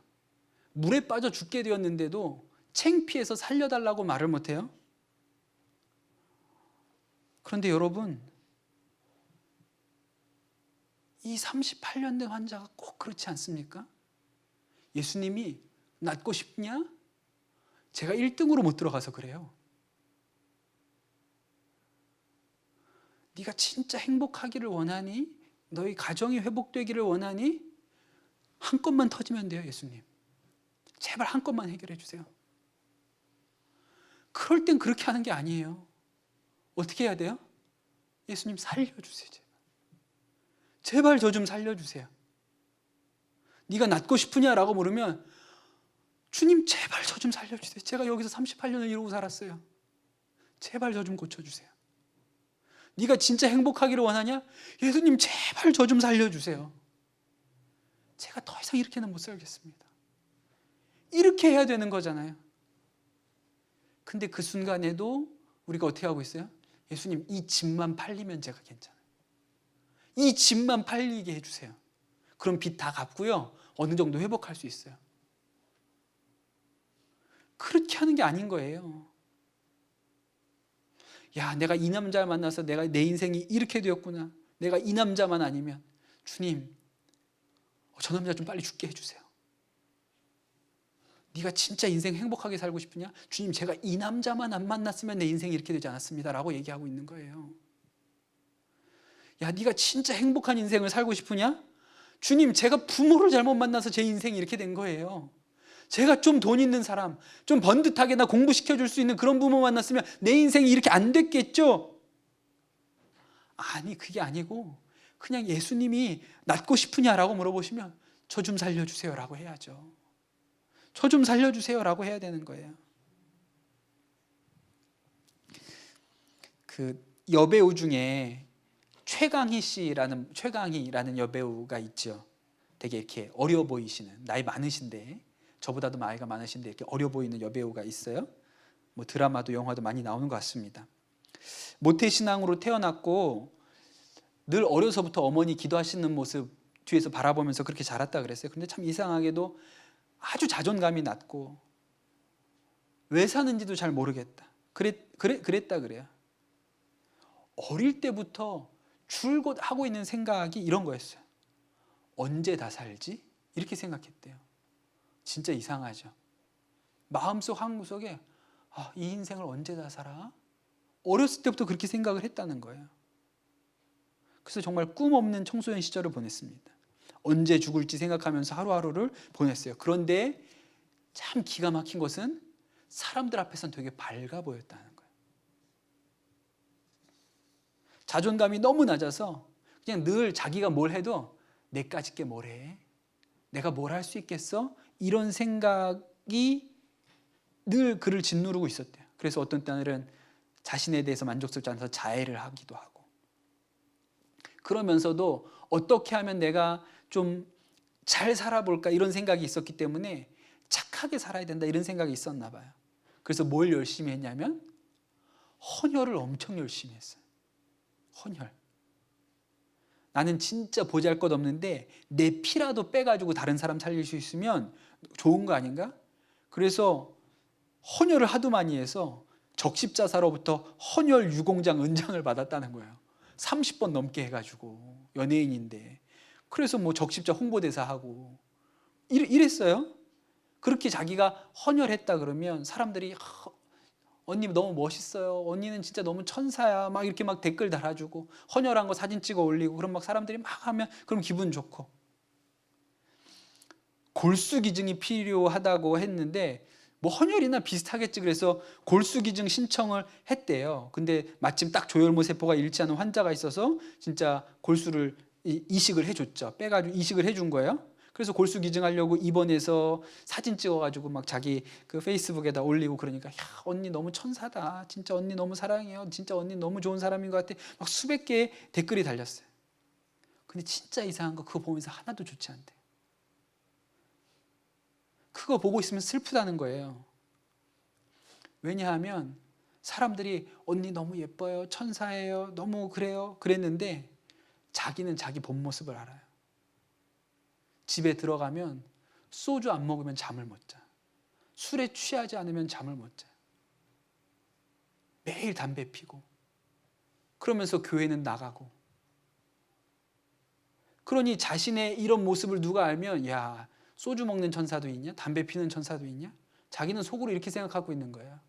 물에 빠져 죽게 되었는데도 창피해서 살려달라고 말을 못해요. 그런데 여러분, 이 38년 된 환자가 꼭 그렇지 않습니까? 예수님이 낫고 싶냐? 제가 1등으로 못 들어가서 그래요. 네가 진짜 행복하기를 원하니? 너희 가정이 회복되기를 원하니? 한 건만 터지면 돼요, 예수님. 제발 한 건만 해결해 주세요. 그럴 땐 그렇게 하는 게 아니에요. 어떻게 해야 돼요? 예수님 살려주세요. 제발 저 좀 살려주세요. 네가 낫고 싶으냐라고 물으면 주님 제발 저 좀 살려주세요. 제가 여기서 38년을 이러고 살았어요. 제발 저 좀 고쳐주세요. 네가 진짜 행복하기를 원하냐? 예수님 제발 저 좀 살려주세요. 제가 더 이상 이렇게는 못 살겠습니다. 이렇게 해야 되는 거잖아요. 근데 그 순간에도 우리가 어떻게 하고 있어요? 예수님 이 집만 팔리면 제가 괜찮아요. 이 집만 팔리게 해주세요. 그럼 빚 다 갚고요, 어느 정도 회복할 수 있어요. 그렇게 하는 게 아닌 거예요. 야, 내가 이 남자를 만나서 내가 내 인생이 이렇게 되었구나. 내가 이 남자만 아니면 주님, 저 남자 좀 빨리 죽게 해주세요. 네가 진짜 인생 행복하게 살고 싶으냐? 주님, 제가 이 남자만 안 만났으면 내 인생이 이렇게 되지 않았습니다 라고 얘기하고 있는 거예요. 야, 네가 진짜 행복한 인생을 살고 싶으냐? 주님, 제가 부모를 잘못 만나서 제 인생이 이렇게 된 거예요. 제가 좀 돈 있는 사람, 좀 번듯하게 나 공부시켜줄 수 있는 그런 부모 만났으면 내 인생이 이렇게 안 됐겠죠? 아니, 그게 아니고 그냥 예수님이 낫고 싶으냐라고 물어보시면 저 좀 살려주세요 라고 해야죠. 저 좀 살려주세요 라고 해야 되는 거예요. 그 여배우 중에 최강희라는 여배우가 있죠. 되게 이렇게 어려 보이시는, 나이 많으신데, 저보다도 나이가 많으신데 이렇게 어려 보이는 여배우가 있어요. 뭐 드라마도 영화도 많이 나오는 것 같습니다. 모태신앙으로 태어났고 늘 어려서부터 어머니 기도하시는 모습 뒤에서 바라보면서 그렇게 자랐다 그랬어요. 근데 참 이상하게도 아주 자존감이 낮고 왜 사는지도 잘 모르겠다. 그랬다 그래요. 어릴 때부터 줄곧 하고 있는 생각이 이런 거였어요. 언제 다 살지? 이렇게 생각했대요. 진짜 이상하죠. 마음속 한구석에 이 인생을 언제 다 살아? 어렸을 때부터 그렇게 생각을 했다는 거예요. 그래서 정말 꿈 없는 청소년 시절을 보냈습니다. 언제 죽을지 생각하면서 하루하루를 보냈어요. 그런데 참 기가 막힌 것은 사람들 앞에서는 되게 밝아 보였다는 거예요. 자존감이 너무 낮아서 그냥 늘 자기가 뭘 해도 내까짓 게 뭐래? 내가 뭘 할 수 있겠어? 이런 생각이 늘 그를 짓누르고 있었대요. 그래서 어떤 때는 자신에 대해서 만족스럽지 않아서 자해를 하기도 하고, 그러면서도 어떻게 하면 내가 좀 잘 살아볼까 이런 생각이 있었기 때문에 착하게 살아야 된다 이런 생각이 있었나 봐요. 그래서 뭘 열심히 했냐면 헌혈을 엄청 열심히 했어요. 헌혈. 나는 진짜 보잘것없는데 내 피라도 빼가지고 다른 사람 살릴 수 있으면 좋은 거 아닌가? 그래서 헌혈을 하도 많이 해서 적십자사로부터 헌혈 유공장 은장을 받았다는 거예요. 30번 넘게 해가지고, 연예인인데. 그래서 뭐 적십자 홍보대사 하고 이랬어요. 그렇게 자기가 헌혈했다 그러면 사람들이 언니 너무 멋있어요. 언니는 진짜 너무 천사야. 막 이렇게 막 댓글 달아주고 헌혈한 거 사진 찍어 올리고, 그럼 막 사람들이 막 하면 그럼 기분 좋고. 골수기증이 필요하다고 했는데 뭐 헌혈이나 비슷하겠지. 그래서 골수기증 신청을 했대요. 근데 마침 딱 조혈모 세포가 일치하는 환자가 있어서 진짜 골수를 이식을 해줬죠. 빼가지고 이식을 해준 거예요. 그래서 골수 기증하려고 입원해서 사진 찍어가지고 막 자기 그 페이스북에다 올리고 그러니까, 야, 언니 너무 천사다. 진짜 언니 너무 사랑해요. 진짜 언니 너무 좋은 사람인 것 같아. 막 수백 개의 댓글이 달렸어요. 근데 진짜 이상한 거 그거 보면서 하나도 좋지 않대요. 그거 보고 있으면 슬프다는 거예요. 왜냐하면 사람들이 언니 너무 예뻐요. 천사예요. 너무 그래요. 그랬는데 자기는 자기 본 모습을 알아요. 집에 들어가면 소주 안 먹으면 잠을 못 자. 술에 취하지 않으면 잠을 못 자. 매일 담배 피고. 그러면서 교회는 나가고. 그러니 자신의 이런 모습을 누가 알면, 야, 소주 먹는 천사도 있냐? 담배 피는 천사도 있냐? 자기는 속으로 이렇게 생각하고 있는 거야.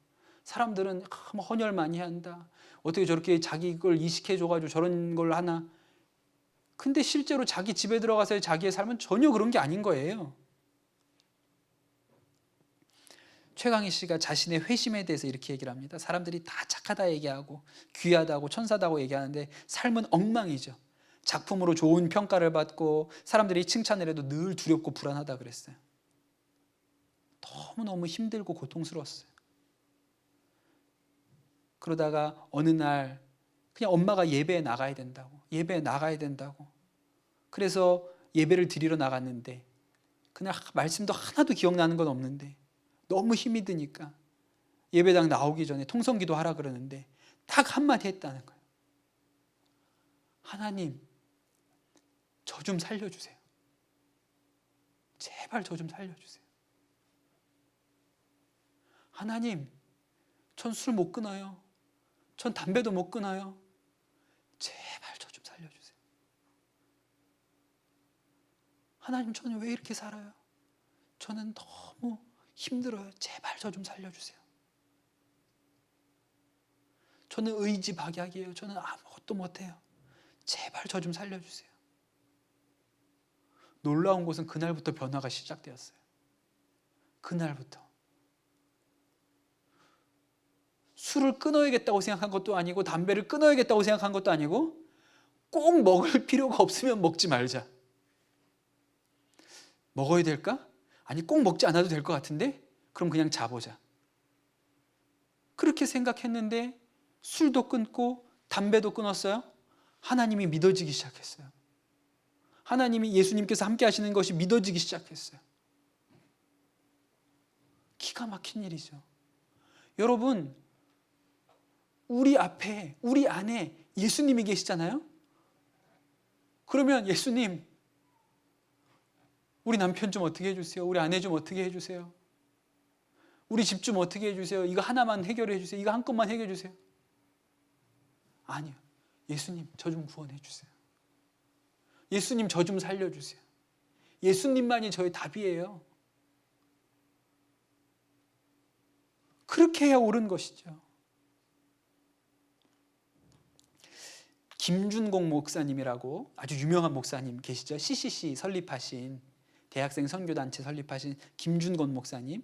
사람들은 헌혈 많이 한다. 어떻게 저렇게 자기 걸 이식해줘가지고 저런 걸 하나. 근데 실제로 자기 집에 들어가서의 자기의 삶은 전혀 그런 게 아닌 거예요. 최강희 씨가 자신의 회심에 대해서 이렇게 얘기를 합니다. 사람들이 다 착하다 얘기하고 귀하다고 천사다고 얘기하는데 삶은 엉망이죠. 작품으로 좋은 평가를 받고 사람들이 칭찬을 해도 늘 두렵고 불안하다 그랬어요. 너무너무 힘들고 고통스러웠어요. 그러다가 어느 날 그냥 엄마가 예배에 나가야 된다고, 예배에 나가야 된다고. 그래서 예배를 드리러 나갔는데 그냥 말씀도 하나도 기억나는 건 없는데 너무 힘이 드니까 예배당 나오기 전에 통성기도 하라 그러는데 딱 한마디 했다는 거예요. 하나님, 저 좀 살려주세요. 제발 저 좀 살려주세요. 하나님, 전 술 못 끊어요. 전 담배도 못 끊어요. 제발 저 좀 살려주세요. 하나님, 저는 왜 이렇게 살아요? 저는 너무 힘들어요. 제발 저 좀 살려주세요. 저는 의지박약이에요. 저는 아무것도 못해요. 제발 저 좀 살려주세요. 놀라운 것은 그날부터 변화가 시작되었어요. 그날부터. 술을 끊어야겠다고 생각한 것도 아니고 담배를 끊어야겠다고 생각한 것도 아니고 꼭 먹을 필요가 없으면 먹지 말자. 먹어야 될까? 아니 꼭 먹지 않아도 될 것 같은데? 그럼 그냥 자보자. 그렇게 생각했는데 술도 끊고 담배도 끊었어요. 하나님이 믿어지기 시작했어요. 하나님이 예수님께서 함께 하시는 것이 믿어지기 시작했어요. 기가 막힌 일이죠. 여러분, 우리 앞에, 우리 안에 예수님이 계시잖아요? 그러면 예수님, 우리 남편 좀 어떻게 해주세요? 우리 아내 좀 어떻게 해주세요? 우리 집 좀 어떻게 해주세요? 이거 하나만 해결해 주세요. 이거 한 건만 해결해 주세요. 아니요. 예수님, 저 좀 구원해 주세요. 예수님, 저 좀 살려주세요. 예수님만이 저의 답이에요. 그렇게 해야 옳은 것이죠. 김준공 목사님이라고 아주 유명한 목사님 계시죠? CCC 설립하신, 대학생 선교단체 설립하신 김준건 목사님.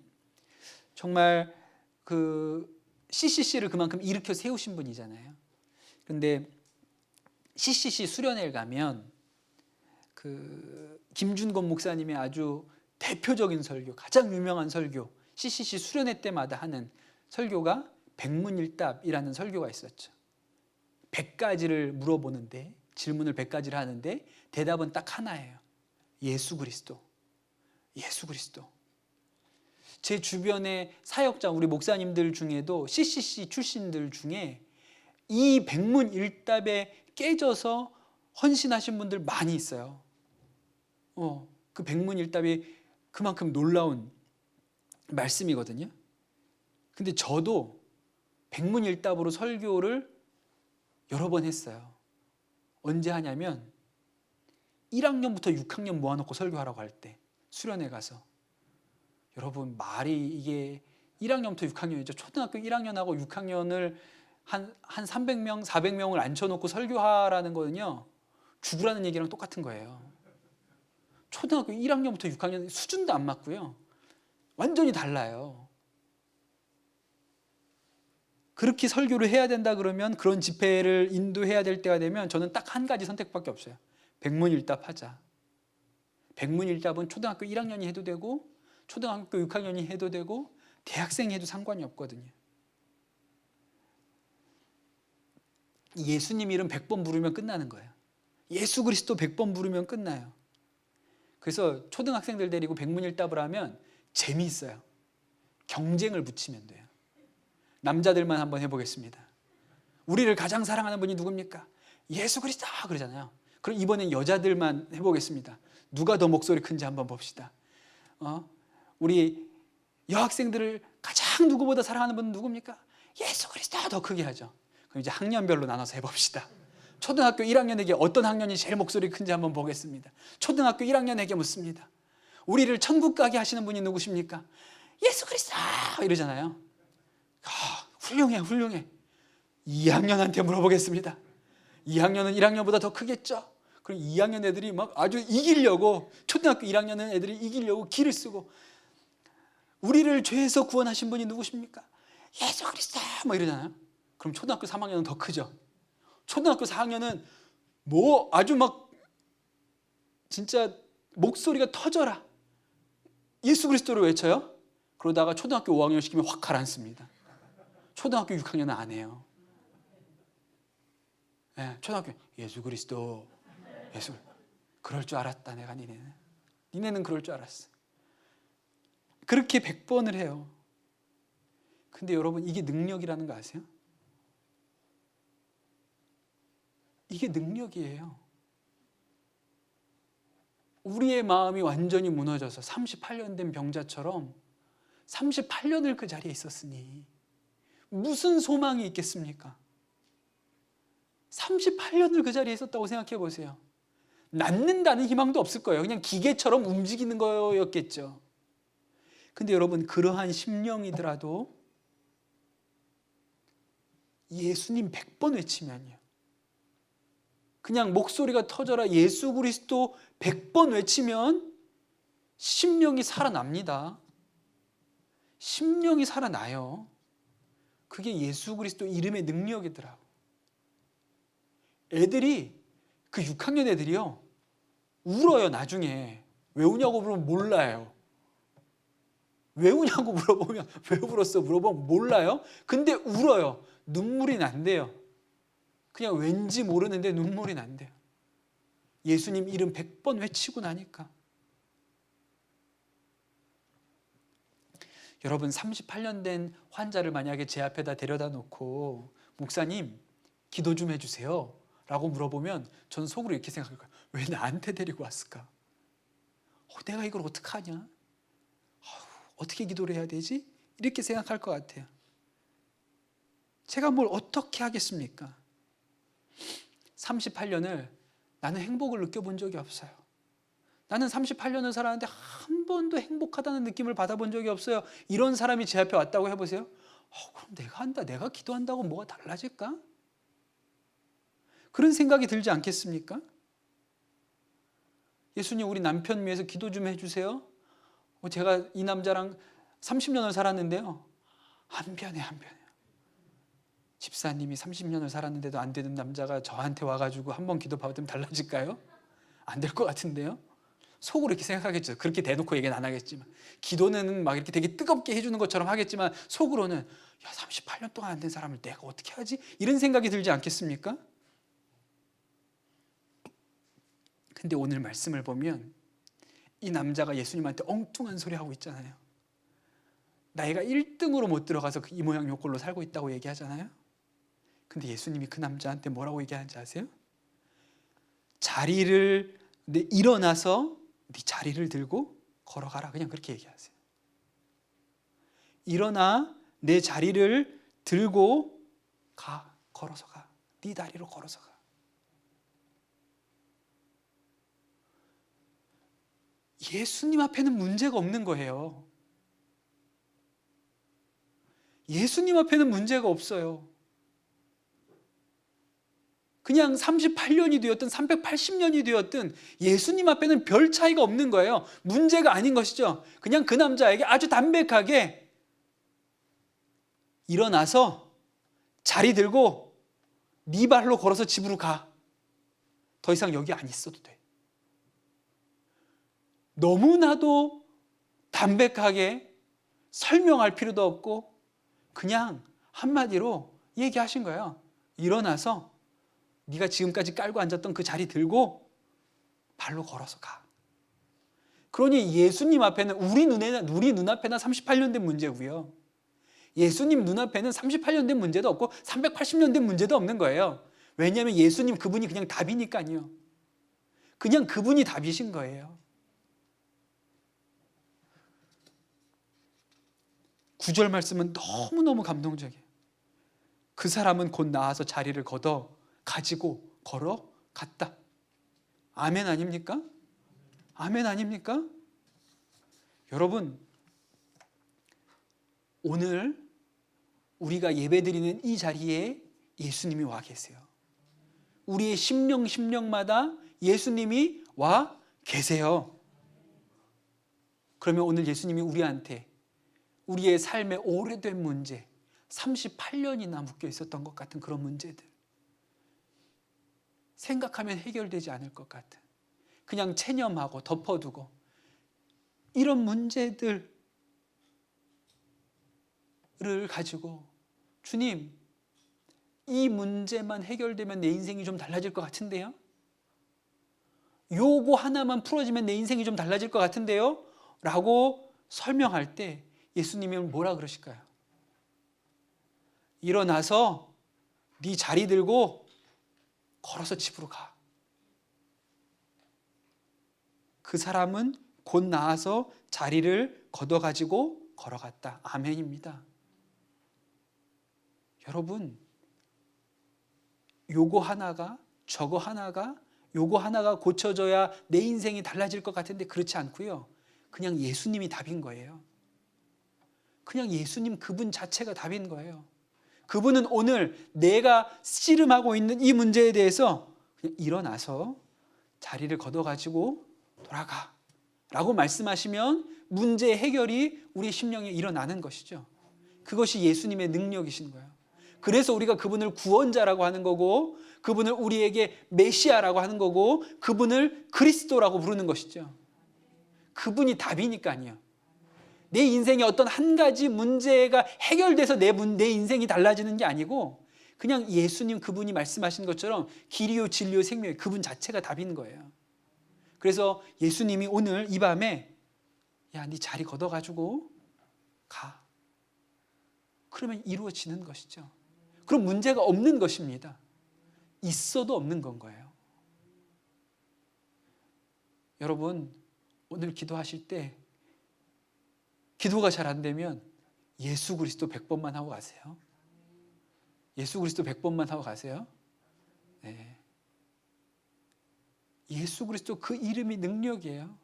정말 그 CCC를 그만큼 일으켜 세우신 분이잖아요. 그런데 CCC 수련회를 가면 그 김준건 목사님의 아주 대표적인 설교, 가장 유명한 설교, CCC 수련회 때마다 하는 설교가 백문일답이라는 설교가 있었죠. 100가지를 물어보는데, 질문을 100가지를 하는데 대답은 딱 하나예요. 예수 그리스도. 예수 그리스도. 제 주변의 사역자, 우리 목사님들 중에도 CCC 출신들 중에 이 백문일답에 깨져서 헌신하신 분들 많이 있어요. 그 백문일답이 그만큼 놀라운 말씀이거든요. 근데 저도 백문일답으로 설교를 여러 번 했어요. 언제 하냐면 1학년부터 6학년 모아놓고 설교하라고 할 때, 수련회 가서. 여러분, 말이 이게 1학년부터 6학년이죠. 초등학교 1학년하고 6학년을 한 300명, 400명을 앉혀놓고 설교하라는 거는요, 죽으라는 얘기랑 똑같은 거예요. 초등학교 1학년부터 6학년 수준도 안 맞고요. 완전히 달라요. 그렇게 설교를 해야 된다 그러면, 그런 집회를 인도해야 될 때가 되면 저는 딱 한 가지 선택밖에 없어요. 백문일답 하자. 백문일답은 초등학교 1학년이 해도 되고 초등학교 6학년이 해도 되고 대학생이 해도 상관이 없거든요. 예수님 이름 100번 부르면 끝나는 거예요. 예수 그리스도 100번 부르면 끝나요. 그래서 초등학생들 데리고 백문일답을 하면 재미있어요. 경쟁을 붙이면 돼요. 남자들만 한번 해보겠습니다. 우리를 가장 사랑하는 분이 누굽니까? 예수 그리스도 그러잖아요. 그럼 이번엔 여자들만 해보겠습니다. 누가 더 목소리 큰지 한번 봅시다. 우리 여학생들을 가장 누구보다 사랑하는 분은 누굽니까? 예수 그리스도 더 크게 하죠. 그럼 이제 학년별로 나눠서 해봅시다. 초등학교 1학년에게 어떤 학년이 제일 목소리 큰지 한번 보겠습니다. 초등학교 1학년에게 묻습니다. 우리를 천국 가게 하시는 분이 누구십니까? 예수 그리스도 이러잖아요. 훌륭해, 훌륭해. 2학년한테 물어보겠습니다. 2학년은 1학년보다 더 크겠죠? 그럼 2학년 애들이 막 아주 이기려고, 초등학교 1학년 애들이 이기려고 기를 쓰고, 우리를 죄에서 구원하신 분이 누구십니까? 예수 그리스도 뭐 이러잖아요. 그럼 초등학교 3학년은 더 크죠? 초등학교 4학년은 뭐 아주 막 진짜 목소리가 터져라 예수 그리스도를 외쳐요. 그러다가 초등학교 5학년 시키면 확 가라앉습니다. 초등학교 6학년은 안 해요. 네, 초등학교 예수 그리스도, 예수. 그럴 줄 알았다. 내가 니네는 그럴 줄 알았어. 그렇게 100번을 해요. 근데 여러분, 이게 능력이라는 거 아세요? 이게 능력이에요. 우리의 마음이 완전히 무너져서 38년 된 병자처럼 38년을 그 자리에 있었으니 무슨 소망이 있겠습니까? 38년을 그 자리에 있었다고 생각해 보세요. 낫는다는 희망도 없을 거예요. 그냥 기계처럼 움직이는 거였겠죠. 근데 여러분, 그러한 심령이더라도 예수님 100번 외치면요, 그냥 목소리가 터져라 예수 그리스도 100번 외치면 심령이 살아납니다. 심령이 살아나요. 그게 예수 그리스도 이름의 능력이더라고. 애들이, 그 6학년 애들이요, 울어요. 나중에 왜 우냐고 물으면 몰라요. 왜 우냐고 물어보면 왜 울었어 물어보면 몰라요. 근데 울어요. 눈물이 난대요. 그냥 왠지 모르는데 눈물이 난대요. 예수님 이름 100번 외치고 나니까. 여러분, 38년 된 환자를 만약에 제 앞에다 데려다 놓고 목사님 기도 좀 해주세요 라고 물어보면 전 속으로 이렇게 생각할 거예요. 왜 나한테 데리고 왔을까? 내가 이걸 어떡하냐? 어떻게 기도를 해야 되지? 이렇게 생각할 것 같아요. 제가 뭘 어떻게 하겠습니까? 38년을 나는 행복을 느껴본 적이 없어요. 나는 38년을 살았는데 한 번도 행복하다는 느낌을 받아본 적이 없어요. 이런 사람이 제 앞에 왔다고 해보세요. 그럼 내가 한다, 내가 기도한다고 뭐가 달라질까? 그런 생각이 들지 않겠습니까? 예수님, 우리 남편 위해서 기도 좀 해주세요. 제가 이 남자랑 30년을 살았는데요, 안 변해요. 집사님이 30년을 살았는데도 안 되는 남자가 저한테 와가지고 한번 기도 받으면 달라질까요? 안 될 것 같은데요. 속으로 이렇게 생각하겠죠. 그렇게 대놓고 얘기는 안 하겠지만, 기도는 막 이렇게 되게 뜨겁게 해주는 것처럼 하겠지만 속으로는 38년 동안 안 된 사람을 내가 어떻게 하지? 이런 생각이 들지 않겠습니까? 근데 오늘 말씀을 보면 이 남자가 예수님한테 엉뚱한 소리 하고 있잖아요. 나이가 1등으로 못 들어가서 이 모양 요 꼴로 살고 있다고 얘기하잖아요. 근데 예수님이 그 남자한테 뭐라고 얘기하는지 아세요? 일어나서 네 자리를 들고 걸어가라. 그냥 그렇게 얘기하세요. 일어나 내 자리를 들고 가. 걸어서 가. 네 다리로 걸어서 가. 예수님 앞에는 문제가 없는 거예요. 예수님 앞에는 문제가 없어요. 그냥 38년이 되었든 380년이 되었든 예수님 앞에는 별 차이가 없는 거예요. 문제가 아닌 것이죠. 그냥 그 남자에게 아주 담백하게 일어나서 자리 들고 네 발로 걸어서 집으로 가. 더 이상 여기 안 있어도 돼. 너무나도 담백하게 설명할 필요도 없고 그냥 한마디로 얘기하신 거예요. 일어나서 네가 지금까지 깔고 앉았던 그 자리 들고 발로 걸어서 가. 그러니 예수님 앞에는 우리 눈앞에나 38년 된 문제고요. 예수님 눈앞에는 38년 된 문제도 없고 380년 된 문제도 없는 거예요. 왜냐하면 예수님 그분이 그냥 답이니까요. 그냥 그분이 답이신 거예요. 9절 말씀은 너무너무 감동적이에요. 그 사람은 곧 나와서 자리를 걷어 가지고 걸어갔다. 아멘 아닙니까? 아멘 아닙니까? 여러분, 오늘 우리가 예배드리는 이 자리에 예수님이 와 계세요. 우리의 심령마다 예수님이 와 계세요. 그러면 오늘 예수님이 우리한테 우리의 삶의 오래된 문제, 38년이나 묶여 있었던 것 같은 그런 문제들, 생각하면 해결되지 않을 것 같은, 그냥 체념하고 덮어두고 이런 문제들을 가지고 주님, 이 문제만 해결되면 내 인생이 좀 달라질 것 같은데요? 요거 하나만 풀어지면 내 인생이 좀 달라질 것 같은데요? 라고 설명할 때 예수님이 뭐라 그러실까요? 일어나서 네 자리 들고 걸어서 집으로 가. 그 사람은 곧 나아서 자리를 걷어가지고 걸어갔다. 아멘입니다. 여러분, 요거 하나가 저거 하나가 요거 하나가 고쳐져야 내 인생이 달라질 것 같은데 그렇지 않고요. 그냥 예수님이 답인 거예요. 그냥 예수님 그분 자체가 답인 거예요. 그분은 오늘 내가 씨름하고 있는 이 문제에 대해서 그냥 일어나서 자리를 걷어가지고 돌아가 라고 말씀하시면 문제 해결이 우리 심령에 일어나는 것이죠. 그것이 예수님의 능력이신 거예요. 그래서 우리가 그분을 구원자라고 하는 거고, 그분을 우리에게 메시아라고 하는 거고, 그분을 그리스도라고 부르는 것이죠. 그분이 답이니까요. 내 인생에 어떤 한 가지 문제가 해결돼서 내 인생이 달라지는 게 아니고 그냥 예수님 그분이 말씀하신 것처럼 길이요 진리요 생명이요, 그분 자체가 답인 거예요. 그래서 예수님이 오늘 이 밤에 야, 네 자리 걷어가지고 가. 그러면 이루어지는 것이죠. 그럼 문제가 없는 것입니다. 있어도 없는 건 거예요. 여러분, 오늘 기도하실 때 기도가 잘 안 되면 예수 그리스도 100번만 하고 가세요. 예수 그리스도 100번만 하고 가세요. 네. 예수 그리스도 그 이름이 능력이에요.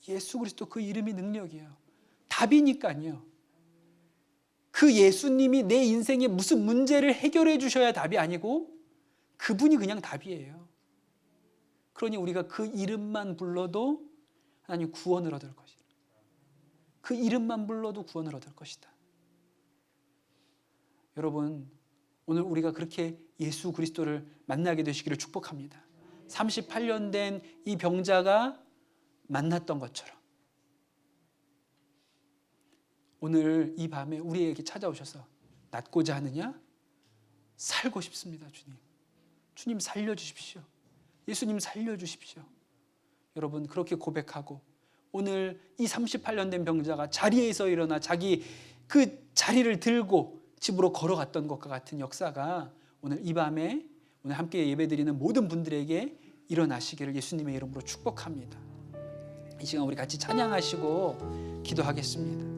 예수 그리스도 그 이름이 능력이에요. 답이니까요. 그 예수님이 내 인생에 무슨 문제를 해결해 주셔야 답이 아니고 그분이 그냥 답이에요. 그러니 우리가 그 이름만 불러도 하나님 구원을 얻을 것이다. 그 이름만 불러도 구원을 얻을 것이다. 여러분, 오늘 우리가 그렇게 예수 그리스도를 만나게 되시기를 축복합니다. 38년 된 이 병자가 만났던 것처럼 오늘 이 밤에 우리에게 찾아오셔서 낫고자 하느냐? 살고 싶습니다, 주님. 주님 살려주십시오. 예수님 살려주십시오. 여러분, 그렇게 고백하고 오늘 이 38년 된 병자가 자리에서 일어나 자기 그 자리를 들고 집으로 걸어갔던 것과 같은 역사가 오늘 이 밤에 오늘 함께 예배드리는 모든 분들에게 일어나시기를 예수님의 이름으로 축복합니다. 이 시간 우리 같이 찬양하시고 기도하겠습니다.